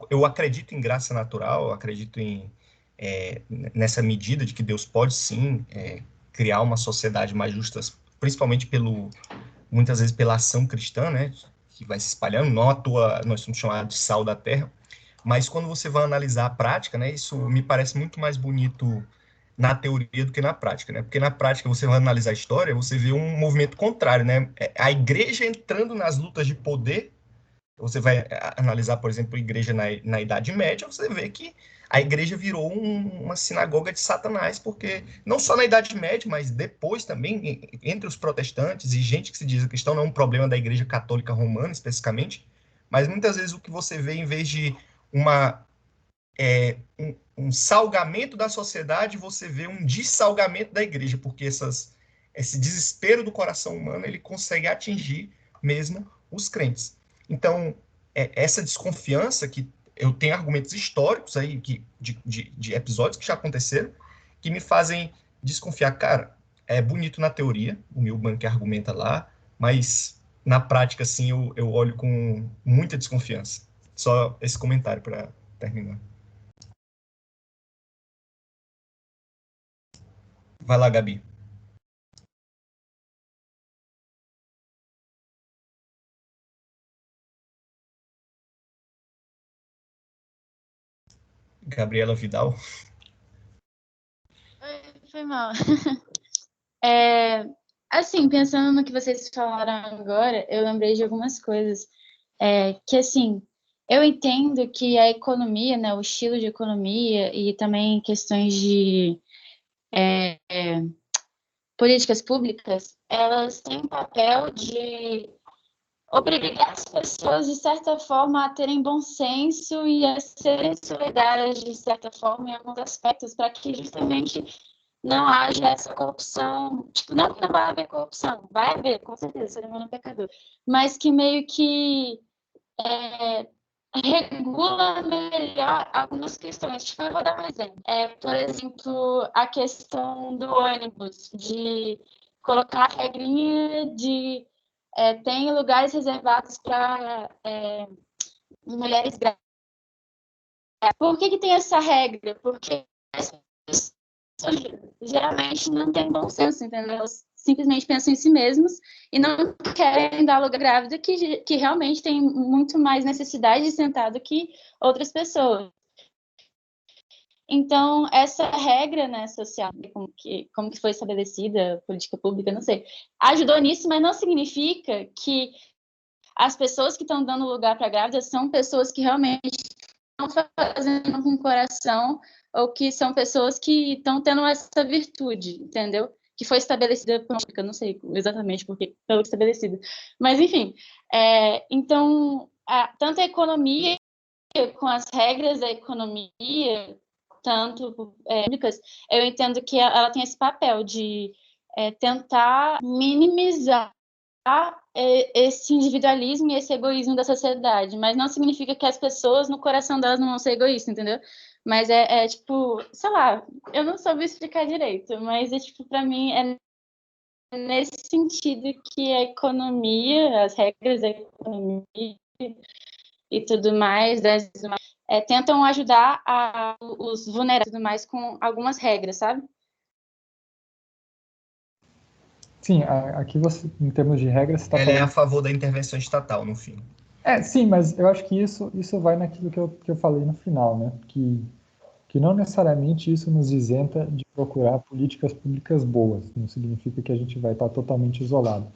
eu acredito em graça natural, eu acredito nessa medida de que Deus pode sim criar uma sociedade mais justa, principalmente muitas vezes pela ação cristã, né, que vai se espalhando, não à toa nós somos chamados de sal da terra, mas quando você vai analisar a prática, né, isso me parece muito mais bonito na teoria do que na prática, né? Porque na prática você vai analisar a história, você vê um movimento contrário, né? A igreja entrando nas lutas de poder. Você vai analisar, por exemplo, a igreja na Idade Média, você vê que a igreja virou uma sinagoga de Satanás, porque não só na Idade Média, mas depois também, entre os protestantes e gente que se diz cristão, não é um problema da igreja católica romana, especificamente, mas muitas vezes o que você vê, em vez de um salgamento da sociedade, você vê um dessalgamento da igreja, porque esse desespero do coração humano, ele consegue atingir mesmo os crentes. Então, essa desconfiança, que eu tenho argumentos históricos aí, de episódios que já aconteceram, que me fazem desconfiar. Cara, é bonito na teoria, o Milbank argumenta lá, mas na prática, assim, eu olho com muita desconfiança. Só esse comentário para terminar. Vai lá, Gabi. Gabriela Vidal.
Oi, foi mal. Assim, pensando no que vocês falaram agora, eu lembrei de algumas coisas. Que, assim, eu entendo que a economia, né, o estilo de economia e também questões de políticas públicas, elas têm um papel de obrigar as pessoas, de certa forma, a terem bom senso e a serem solidárias, de certa forma, em alguns aspectos, para que justamente não haja essa corrupção. Tipo, não que não vai haver corrupção, vai haver, com certeza, ser humano é pecador, mas que meio que regula melhor algumas questões. Tipo, eu vou dar um exemplo. Por exemplo, a questão do ônibus, de colocar a regrinha de tem lugares reservados para mulheres grávidas. Por que tem essa regra? Porque as pessoas geralmente não têm bom senso, entendeu? Elas simplesmente pensam em si mesmos e não querem dar lugar grávida, que realmente tem muito mais necessidade de sentar do que outras pessoas. Então, essa regra, né, social, como que foi estabelecida, política pública, não sei, ajudou nisso, mas não significa que as pessoas que estão dando lugar para grávidas são pessoas que realmente estão fazendo com o coração ou que são pessoas que estão tendo essa virtude, entendeu? Que foi estabelecida por eu não sei exatamente por que foi estabelecida. Mas, enfim, então, tanto a economia, com as regras da economia, tanto públicas, eu entendo que ela tem esse papel de tentar minimizar esse individualismo e esse egoísmo da sociedade, mas não significa que as pessoas no coração delas não vão ser egoístas, entendeu? Mas tipo, sei lá, eu não soube explicar direito, mas tipo, para mim é nesse sentido que a economia, as regras da economia e tudo mais, tentam ajudar os vulneráveis e tudo mais com algumas regras, sabe?
Sim, aqui você, em termos de regras, você está
Ela é a
falando...
favor da intervenção estatal, no fim.
Sim, mas eu acho que isso vai naquilo que eu falei no final, né? Que não necessariamente isso nos isenta de procurar políticas públicas boas. Não significa que a gente vai estar totalmente isolado.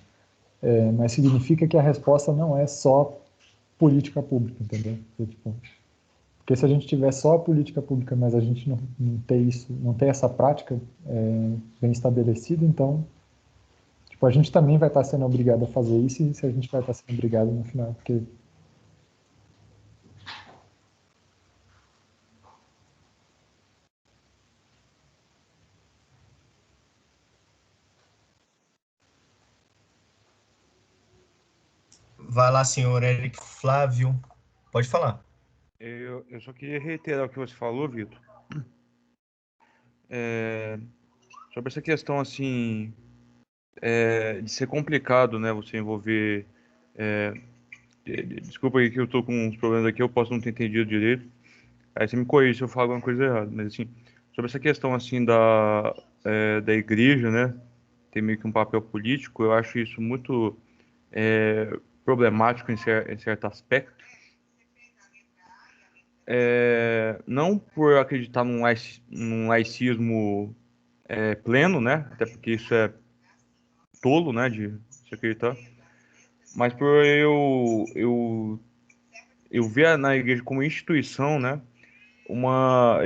Mas significa que a resposta não é só política pública, entendeu? Tipo, porque se a gente tiver só a política pública, mas a gente não ter isso, não ter essa prática bem estabelecida, então, tipo, a gente também vai estar sendo obrigado a fazer isso e se a gente vai estar sendo obrigado no final, porque...
Vai lá, senhor Eric Flávio. Pode falar.
Eu só queria reiterar o que você falou, Vitor. Sobre essa questão, assim, de ser complicado, né, você envolver... desculpa aí que eu tô com uns problemas aqui, eu posso não ter entendido direito. Aí você me corrige se eu falo alguma coisa errada. Mas, assim, sobre essa questão, assim, da igreja, né, ter meio que um papel político, eu acho isso muito problemático em certo aspecto. Não por acreditar num laicismo pleno, né? Até porque isso é tolo, né? De se acreditar. Mas por eu ver na igreja como instituição, né? Uma